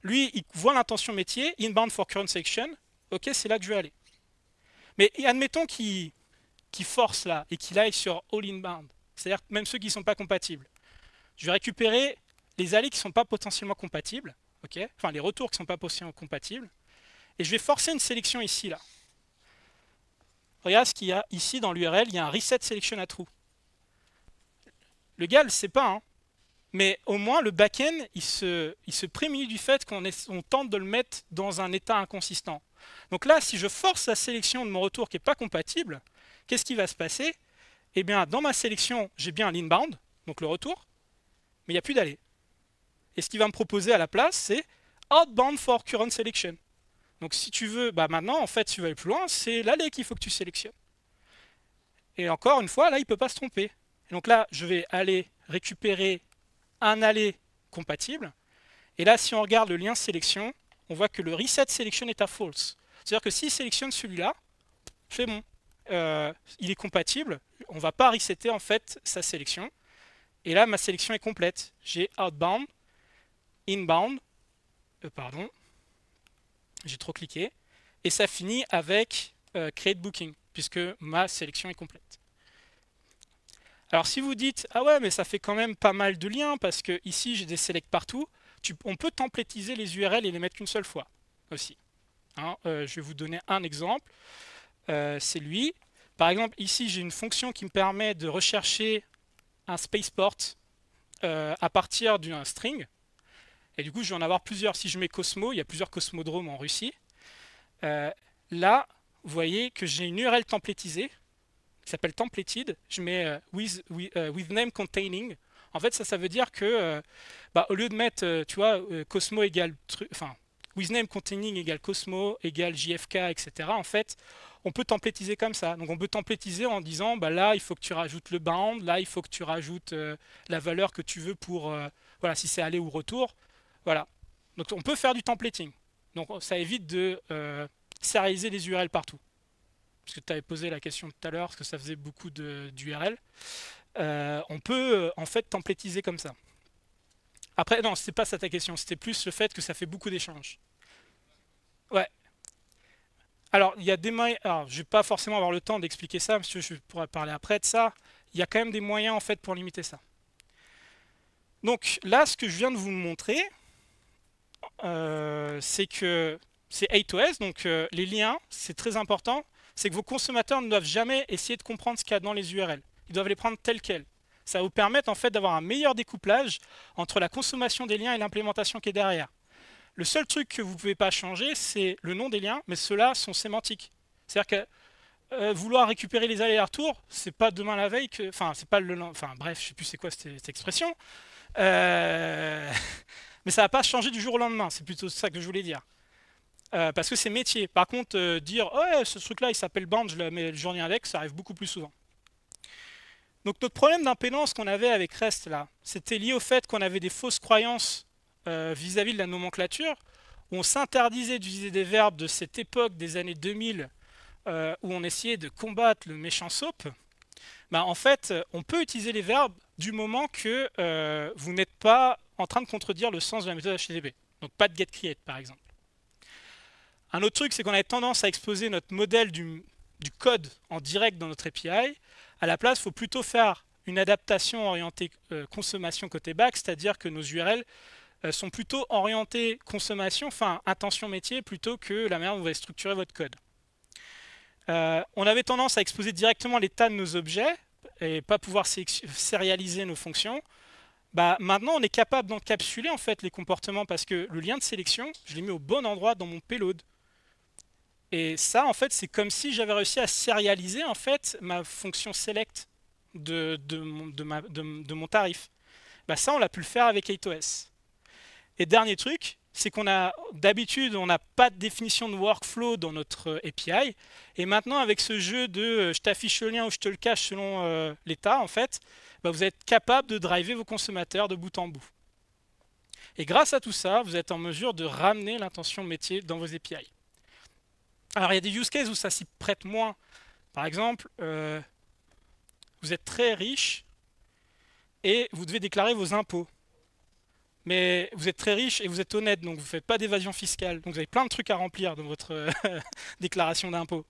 Lui, il voit l'intention métier, inbound for current selection. Ok, c'est là que je vais aller. Mais admettons qu'il force là et qu'il aille sur all inbound. C'est-à-dire même ceux qui ne sont pas compatibles. Je vais récupérer les allées qui ne sont pas potentiellement compatibles. Okay, enfin, les retours qui ne sont pas potentiellement compatibles. Et je vais forcer une sélection ici, là. Regarde ce qu'il y a ici dans l'URL, il y a un reset selection à true. Le gars ne le sait pas, hein. Mais au moins le back-end, il se prémunit du fait qu'on tente de le mettre dans un état inconsistant. Donc là, si je force la sélection de mon retour qui n'est pas compatible, qu'est-ce qui va se passer? Eh bien, dans ma sélection, j'ai bien l'inbound, donc le retour, mais il n'y a plus d'allée. Et ce qu'il va me proposer à la place, c'est outbound for current selection. Donc si tu veux, maintenant, en fait, si tu veux aller plus loin, c'est l'allée qu'il faut que tu sélectionnes. Et encore une fois, là, il ne peut pas se tromper. Et donc là, je vais aller récupérer un allée compatible. Et là, si on regarde le lien sélection, on voit que le reset selection est à false. C'est-à-dire que s'il sélectionne celui-là, c'est bon. Il est compatible. On ne va pas resetter en fait sa sélection. Et là, ma sélection est complète. J'ai outbound, inbound, pardon, j'ai trop cliqué. Et ça finit avec create booking, puisque ma sélection est complète. Alors si vous dites, ah ouais, mais ça fait quand même pas mal de liens, parce que ici j'ai des selects partout, on peut templétiser les URL et les mettre qu'une seule fois aussi. Hein, je vais vous donner un exemple. C'est lui. Par exemple, ici j'ai une fonction qui me permet de rechercher un spaceport à partir d'un string. Et du coup, je vais en avoir plusieurs. Si je mets Cosmo, il y a plusieurs cosmodromes en Russie. Là, vous voyez que j'ai une URL templétisée qui s'appelle templated. Je mets with name containing. En fait, ça veut dire que au lieu de mettre, tu vois, Cosmo égale, with name containing égale Cosmo égale JFK, etc. En fait, on peut templétiser comme ça. Donc, on peut templétiser en disant, là, il faut que tu rajoutes le bound, là, il faut que tu rajoutes la valeur que tu veux pour, voilà, si c'est aller ou retour. Voilà. Donc, on peut faire du templating. Donc, ça évite de sérialiser les URL partout. Parce que tu avais posé la question tout à l'heure, parce que ça faisait beaucoup d'URL. On peut en fait templétiser comme ça. Après, non, c'était pas ça ta question, c'était plus le fait que ça fait beaucoup d'échanges. Ouais. Alors, il y a des moyens. Alors, je vais pas forcément avoir le temps d'expliquer ça, parce que je pourrais parler après de ça. Il y a quand même des moyens en fait pour limiter ça. Donc là, ce que je viens de vous montrer, c'est que c'est A2S, donc les liens, c'est très important. C'est que vos consommateurs ne doivent jamais essayer de comprendre ce qu'il y a dans les URL. Ils doivent les prendre tels quels. Ça va vous permettre en fait d'avoir un meilleur découplage entre la consommation des liens et l'implémentation qui est derrière. Le seul truc que vous ne pouvez pas changer, c'est le nom des liens, mais ceux-là sont sémantiques. C'est-à-dire que vouloir récupérer les allers-retours, c'est pas demain la veille que. Enfin, c'est pas le. Enfin, bref, je sais plus c'est quoi cette expression. Mais ça va pas changer du jour au lendemain. C'est plutôt ça que je voulais dire. Parce que c'est métier. Par contre, dire ouais, ce truc-là il s'appelle Band, je le mets le journée index, ça arrive beaucoup plus souvent. Donc notre problème d'impédance qu'on avait avec REST là, c'était lié au fait qu'on avait des fausses croyances vis-à-vis de la nomenclature, où on s'interdisait d'utiliser des verbes de cette époque des années 2000, où on essayait de combattre le méchant SOAP. Bah, en fait, on peut utiliser les verbes du moment que vous n'êtes pas en train de contredire le sens de la méthode HTTP. Donc pas de getCreate par exemple. Un autre truc, c'est qu'on avait tendance à exposer notre modèle du code en direct dans notre API. À la place, il faut plutôt faire une adaptation orientée consommation côté back, c'est-à-dire que nos URL sont plutôt orientées consommation, enfin intention métier, plutôt que la manière dont vous allez structurer votre code. On avait tendance à exposer directement l'état de nos objets et pas pouvoir sérialiser nos fonctions. Bah, maintenant, on est capable d'encapsuler en fait les comportements parce que le lien de sélection, je l'ai mis au bon endroit dans mon payload. Et ça, en fait, c'est comme si j'avais réussi à sérialiser en fait ma fonction select de mon tarif. Bah, ça, on l'a pu le faire avec 8OS. Et dernier truc, c'est qu'on a d'habitude, on n'a pas de définition de workflow dans notre API. Et maintenant, avec ce jeu de je t'affiche le lien ou je te le cache selon l'état, en fait, bah, vous êtes capable de driver vos consommateurs de bout en bout. Et grâce à tout ça, vous êtes en mesure de ramener l'intention métier dans vos API. Alors, il y a des use cases où ça s'y prête moins. Par exemple, vous êtes très riche et vous devez déclarer vos impôts. Mais vous êtes très riche et vous êtes honnête, donc vous ne faites pas d'évasion fiscale. Donc vous avez plein de trucs à remplir dans votre déclaration d'impôt.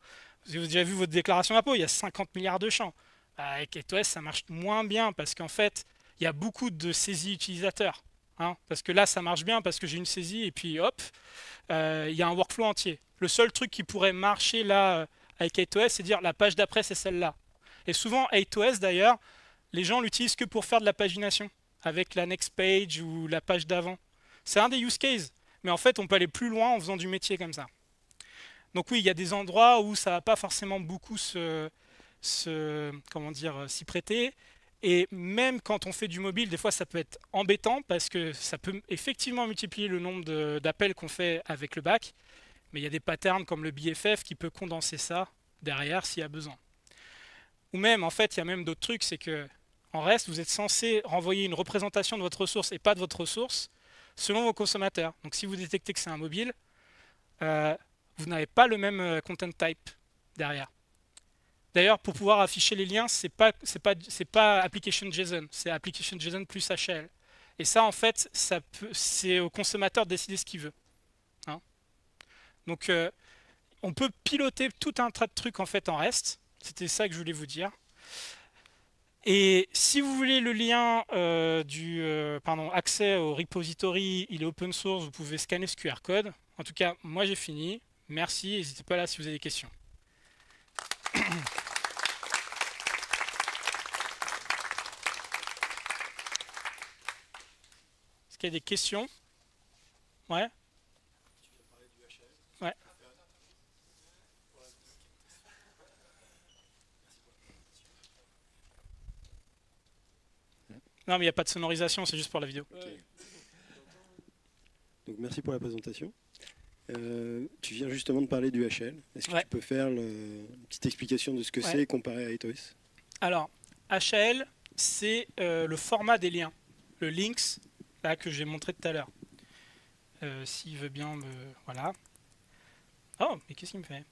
Vous avez déjà vu votre déclaration d'impôt, il y a 50 milliards de champs. Avec 8OS, ça marche moins bien parce qu'en fait, il y a beaucoup de saisies utilisateurs. Hein, parce que là, ça marche bien parce que j'ai une saisie et puis hop, il y a un workflow entier. Le seul truc qui pourrait marcher là avec 8OS, c'est dire la page d'après, c'est celle-là. Et souvent, 8OS d'ailleurs, les gens l'utilisent que pour faire de la pagination, avec la next page ou la page d'avant. C'est un des use cases, mais en fait, on peut aller plus loin en faisant du métier comme ça. Donc oui, il y a des endroits où ça va pas forcément beaucoup comment dire, s'y prêter. Et même quand on fait du mobile, des fois, ça peut être embêtant parce que ça peut effectivement multiplier le nombre d'appels qu'on fait avec le back. Mais il y a des patterns comme le BFF qui peut condenser ça derrière s'il y a besoin. Ou même, en fait, il y a même d'autres trucs, c'est que en REST, vous êtes censé renvoyer une représentation de votre ressource et pas de votre ressource selon vos consommateurs. Donc si vous détectez que c'est un mobile, vous n'avez pas le même content type derrière. D'ailleurs, pour pouvoir afficher les liens, c'est pas application JSON, c'est application JSON plus HL. Et ça, en fait, c'est au consommateur de décider ce qu'il veut. Hein. Donc, on peut piloter tout un tas de trucs en fait en REST. C'était ça que je voulais vous dire. Et si vous voulez le lien accès au repository, il est open source, vous pouvez scanner ce QR code. En tout cas, moi j'ai fini. Merci, n'hésitez pas là si vous avez des questions. Est-ce qu'il y a des questions? Ouais. Ouais. Non, mais il n'y a pas de sonorisation, c'est juste pour la vidéo. Okay. Donc merci pour la présentation. Tu viens justement de parler du HL. Est-ce que tu peux faire une petite explication de ce que c'est comparé à 8OS? Alors, HL, c'est le format des liens. Le links, là, que j'ai montré tout à l'heure. S'il veut bien me... Voilà. Oh, mais qu'est-ce qu'il me fait?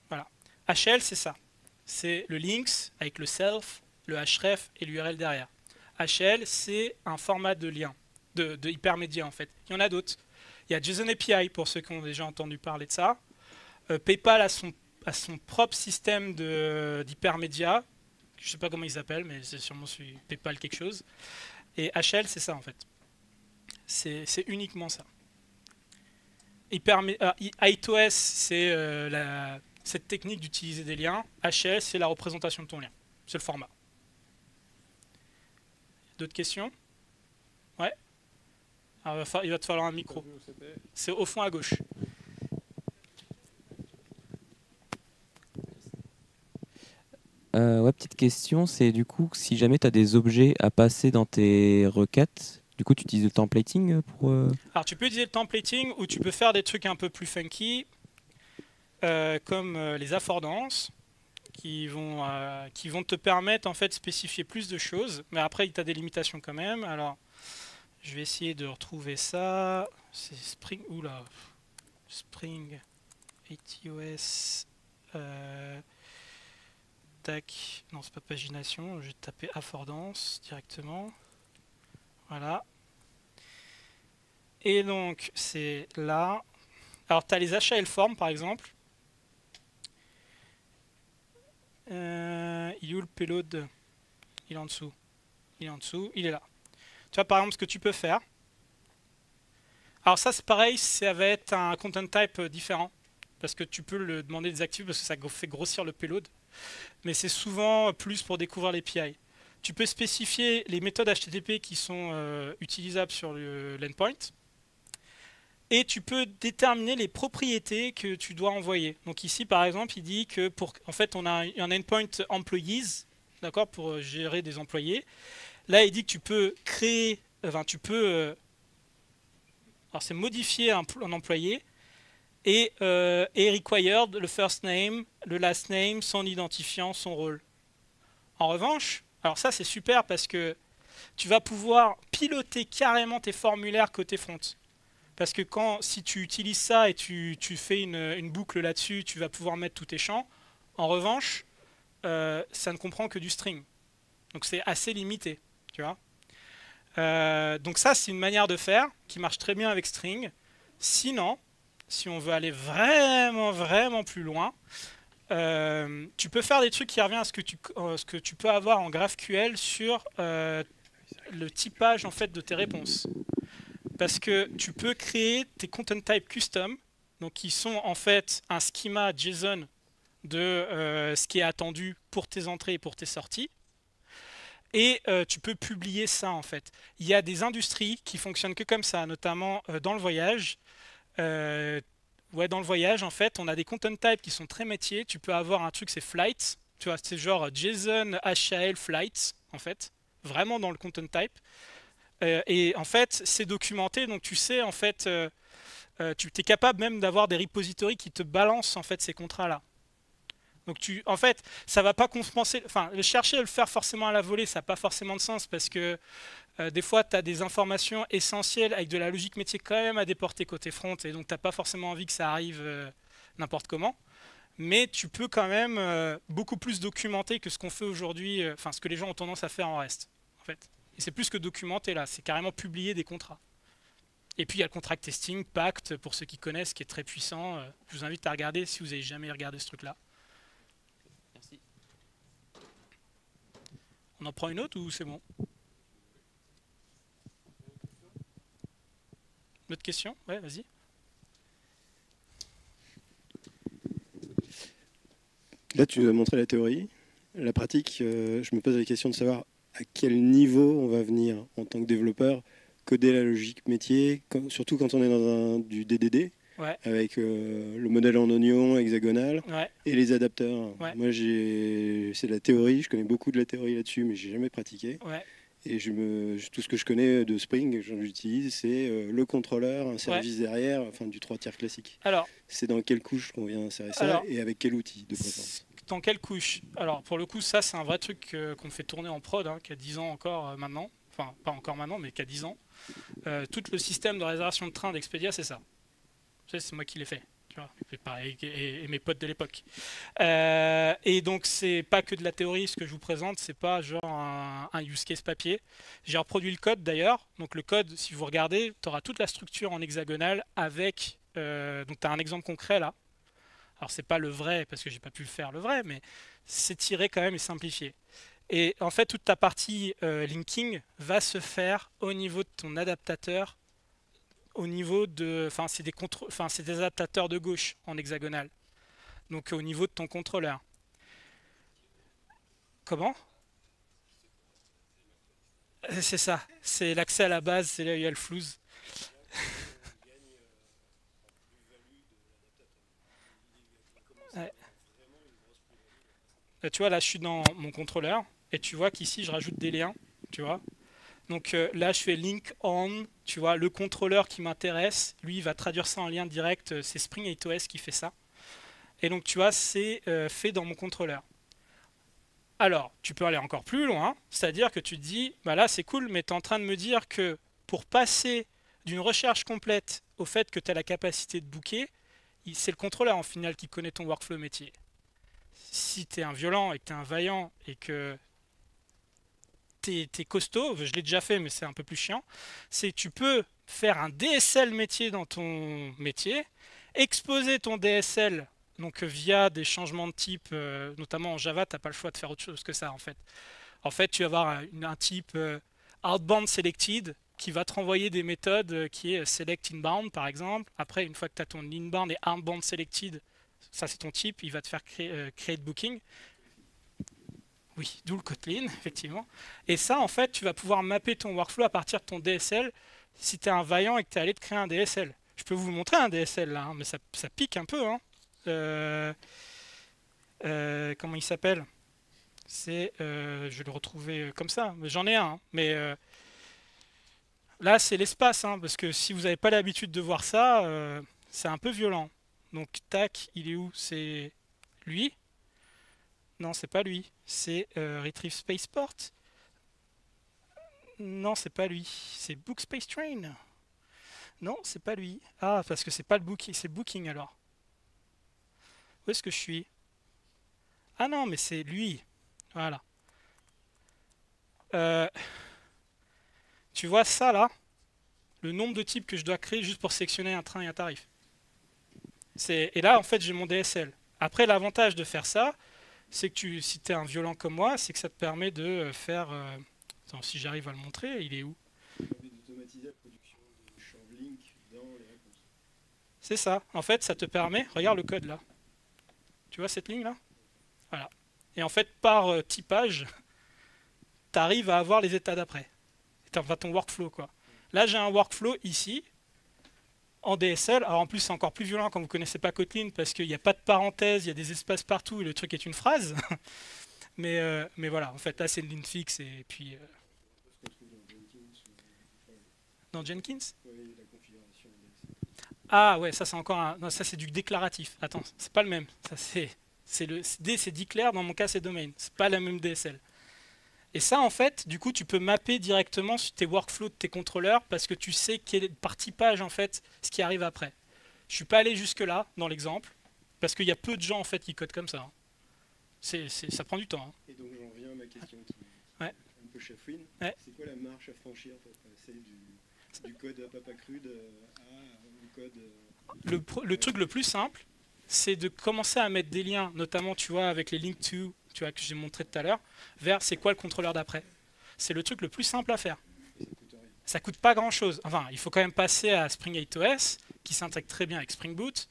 Voilà. HL, c'est ça. C'est le links avec le self, le href et l'URL derrière. HL, c'est un format de lien, de hypermédia en fait. Il y en a d'autres. Il y a JSON API pour ceux qui ont déjà entendu parler de ça. PayPal a son propre système d'hypermédia. Je ne sais pas comment il s'appelle, mais c'est sûrement celui PayPal quelque chose. Et HL, c'est ça en fait. C'est uniquement ça. 8OS, c'est cette technique d'utiliser des liens. HL, c'est la représentation de ton lien. C'est le format. D'autres questions? Ouais. Alors, il va te falloir un micro. C'est au fond à gauche. Ouais, petite question, c'est du coup, si jamais tu as des objets à passer dans tes requêtes, du coup, tu utilises le templating pour... Alors, tu peux utiliser le templating ou tu peux faire des trucs un peu plus funky, comme les affordances. qui vont te permettre en fait de spécifier plus de choses, mais après tu as des limitations quand même. Alors je vais essayer de retrouver ça. C'est Spring, oula, Spring 8OS. Tac, non c'est pas pagination, je vais taper affordance directement. Voilà. Et donc c'est là. Alors tu as les HL-form par exemple. Il est où le payload? Il est en dessous. Il est en dessous, il est là. Tu vois par exemple ce que tu peux faire. Alors ça c'est pareil, ça va être un content type différent. Parce que tu peux le demander de désactiver parce que ça fait grossir le payload. Mais c'est souvent plus pour découvrir les PI. Tu peux spécifier les méthodes HTTP qui sont utilisables sur l'endpoint. Et tu peux déterminer les propriétés que tu dois envoyer. Donc ici, par exemple, il dit que en fait, on a un endpoint employees, d'accord, pour gérer des employés. Là, il dit que tu peux créer, enfin, tu peux, alors c'est modifier un employé et required le first name, le last name, son identifiant, son rôle. En revanche, alors ça c'est super parce que tu vas pouvoir piloter carrément tes formulaires côté front. Parce que si tu utilises ça et tu fais une boucle là-dessus, tu vas pouvoir mettre tous tes champs. En revanche, ça ne comprend que du string. Donc c'est assez limité, tu vois. Donc ça, c'est une manière de faire qui marche très bien avec string. Sinon, si on veut aller vraiment, vraiment plus loin, tu peux faire des trucs qui reviennent à ce que tu peux avoir en GraphQL sur le typage en fait, de tes réponses. Parce que tu peux créer tes content type custom, donc qui sont en fait un schema JSON de ce qui est attendu pour tes entrées et pour tes sorties. Et tu peux publier ça en fait. Il y a des industries qui fonctionnent que comme ça, notamment dans le voyage. Dans le voyage, en fait, on a des content types qui sont très métiers. Tu peux avoir un truc, c'est flights. Tu vois, c'est genre JSON HAL flights, en fait. Vraiment dans le content type. Et en fait, c'est documenté, donc tu sais, en fait, tu es capable même d'avoir des repositories qui te balancent en fait ces contrats-là. Donc en fait, ça va pas compenser. Enfin, chercher à le faire forcément à la volée, ça n'a pas forcément de sens parce que des fois, tu as des informations essentielles avec de la logique métier quand même à déporter côté front, et donc tu n'as pas forcément envie que ça arrive n'importe comment. Mais tu peux quand même beaucoup plus documenter que ce qu'on fait aujourd'hui, enfin ce que les gens ont tendance à faire en reste, en fait. Et c'est plus que documenter là, c'est carrément publier des contrats. Et puis il y a le contract testing, Pact, pour ceux qui connaissent, qui est très puissant. Je vous invite à regarder si vous n'avez jamais regardé ce truc-là. Merci. On en prend une autre ou c'est bon? Une autre question? Ouais, vas-y. Là, tu nous as montré la théorie. La pratique, je me pose la question de savoir à quel niveau on va venir en tant que développeur coder la logique métier, surtout quand on est dans du DDD, ouais. avec le modèle en oignon hexagonal ouais. et les adapteurs. Ouais. Moi, c'est de la théorie, je connais beaucoup de la théorie là-dessus, mais j'ai jamais pratiqué. Ouais. Et tout ce que je connais de Spring, j'en utilise, c'est le contrôleur, un service derrière, enfin du 3 tiers classique. Alors, c'est dans quelle couche qu'on vient insérer ça et avec quel outil de préférence? Dans quelle couche? Alors, pour le coup, ça, c'est un vrai truc qu'on fait tourner en prod, qui a 10 ans encore maintenant. Enfin, pas encore maintenant, mais qui a 10 ans. Tout le système de réservation de train d'Expedia, c'est ça. C'est moi qui l'ai fait. Tu vois, et mes potes de l'époque. Et donc c'est pas que de la théorie ce que je vous présente, c'est pas genre un use case papier. J'ai reproduit le code d'ailleurs. Donc le code, si vous regardez, tu auras toute la structure en hexagonale avec. Donc tu as un exemple concret là. Alors c'est pas le vrai parce que j'ai pas pu le faire le vrai, mais c'est tiré quand même et simplifié. Et en fait toute ta partie linking va se faire au niveau de ton adaptateur. Au niveau de, enfin c'est des adaptateurs de gauche en hexagonale. Donc au niveau de ton contrôleur. Comment? C'est ça, c'est l'accès à la base, c'est là où il y a le flouze. Ouais. Là, tu vois, là je suis dans mon contrôleur et tu vois qu'ici je rajoute des liens, tu vois. Donc là je fais link on, tu vois, le contrôleur qui m'intéresse, lui il va traduire ça en lien direct, c'est Spring 8OS qui fait ça. Et donc tu vois, c'est fait dans mon contrôleur. Alors, tu peux aller encore plus loin, c'est-à-dire que tu te dis, bah là c'est cool, mais tu es en train de me dire que pour passer d'une recherche complète au fait que tu as la capacité de booker, c'est le contrôleur en final qui connaît ton workflow métier. Si tu es un violent et que tu es un vaillant et que tu es costaud, je l'ai déjà fait mais c'est un peu plus chiant, c'est que tu peux faire un DSL métier dans ton métier, exposer ton DSL donc via des changements de type, notamment en Java, tu n'as pas le choix de faire autre chose que ça en fait. En fait, tu vas avoir un type outbound selected qui va te renvoyer des méthodes qui est select inbound par exemple. Après, une fois que tu as ton inbound et outbound selected, ça c'est ton type, il va te faire créer create booking. Oui, d'où le Kotlin, effectivement. Et ça, en fait, tu vas pouvoir mapper ton workflow à partir de ton DSL si tu es un vaillant et que tu es allé te créer un DSL. Je peux vous montrer un DSL là, hein, mais ça pique un peu. Hein. Euh, comment il s'appelle? Je vais le retrouver comme ça. J'en ai un, hein, mais là, c'est l'espace, hein, parce que si vous n'avez pas l'habitude de voir ça, c'est un peu violent. Donc, tac, il est où? C'est lui? Non, c'est pas lui. C'est Retrieve Spaceport. Non, c'est pas lui. C'est Book Space Train. Non, c'est pas lui. Ah, parce que c'est pas le booking, c'est le booking alors. Où est-ce que je suis? Ah non, mais c'est lui. Voilà. Euh, tu vois ça là? Le nombre de types que je dois créer juste pour sélectionner un train et un tarif. Et là, en fait, j'ai mon DSL. Après, l'avantage de faire ça, c'est que si tu es un violent comme moi, c'est que ça te permet de faire. Attends, si j'arrive à le montrer, il est où? Ça permet d'automatiser la production de champs link dans les réponses. C'est ça. En fait, ça te permet. Regarde le code là. Tu vois cette ligne là? Voilà. Et en fait, par typage, tu arrives à avoir les états d'après. Enfin, ton workflow quoi. Là, j'ai un workflow ici en DSL. Alors en plus, c'est encore plus violent quand vous connaissez pas Kotlin parce qu'il n'y a pas de parenthèse, il y a des espaces partout et le truc est une phrase. Mais voilà, en fait, là, c'est une ligne fixe et puis Ce qu'on trouve dans Jenkins. dans Jenkins. Ouais, la configuration DSL. Ah ouais, ça c'est encore un. Non, ça c'est du déclaratif. Attends, c'est pas le même. Ça c'est le D, c'est declare. Dans mon cas, c'est domain. C'est pas la même DSL. Et ça, en fait, du coup, tu peux mapper directement sur tes workflows de tes contrôleurs parce que tu sais quel est par typage en fait ce qui arrive après. Je suis pas allé jusque là dans l'exemple parce qu'il y a peu de gens en fait qui codent comme ça. Hein. Ça prend du temps. Hein. Et donc j'en reviens à ma question qui Ouais. un peu chafouine. Ouais. C'est quoi la marche à franchir pour passer du code à papa crude au code Le truc le plus simple, c'est de commencer à mettre des liens, notamment tu vois avec les link to, tu vois que j'ai montré tout à l'heure, vers c'est quoi le contrôleur d'après. C'est le truc le plus simple à faire. et ça coûte rien. Ça coûte pas grand chose. Enfin, il faut quand même passer à Spring 8OS, qui s'intègre très bien avec Spring Boot.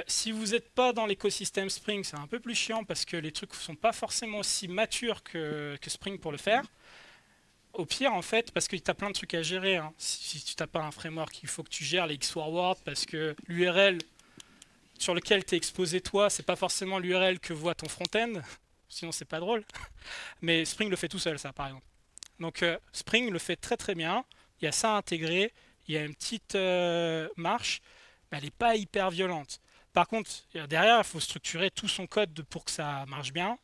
Si vous n'êtes pas dans l'écosystème Spring, c'est un peu plus chiant parce que les trucs ne sont pas forcément aussi matures que Spring pour le faire. Au pire, en fait, parce que tu as plein de trucs à gérer. Hein. Si tu n'as pas un framework, il faut que tu gères les X-Forward parce que l'URL sur lequel tu es exposé toi, c'est pas forcément l'URL que voit ton front-end. Sinon, c'est pas drôle. Mais Spring le fait tout seul, ça, par exemple. Donc, Spring le fait très très bien. Il y a ça intégré. Il y a une petite marche. Mais elle n'est pas hyper violente. Par contre, derrière, il faut structurer tout son code pour que ça marche bien.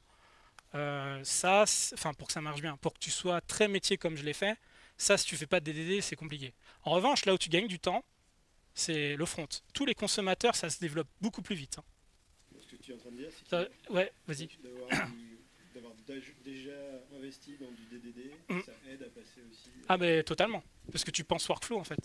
Enfin pour que ça marche bien, pour que tu sois très métier comme je l'ai fait, ça si tu fais pas de DDD c'est compliqué. En revanche là où tu gagnes du temps, c'est le front. Tous les consommateurs ça se développe beaucoup plus vite. Hein. Ce que tu es en train de dire, c'est Ouais, vas-y. d'avoir déjà investi dans du DDD, Mm. ça aide à passer aussi. Ah mais totalement, parce que tu penses workflow en fait.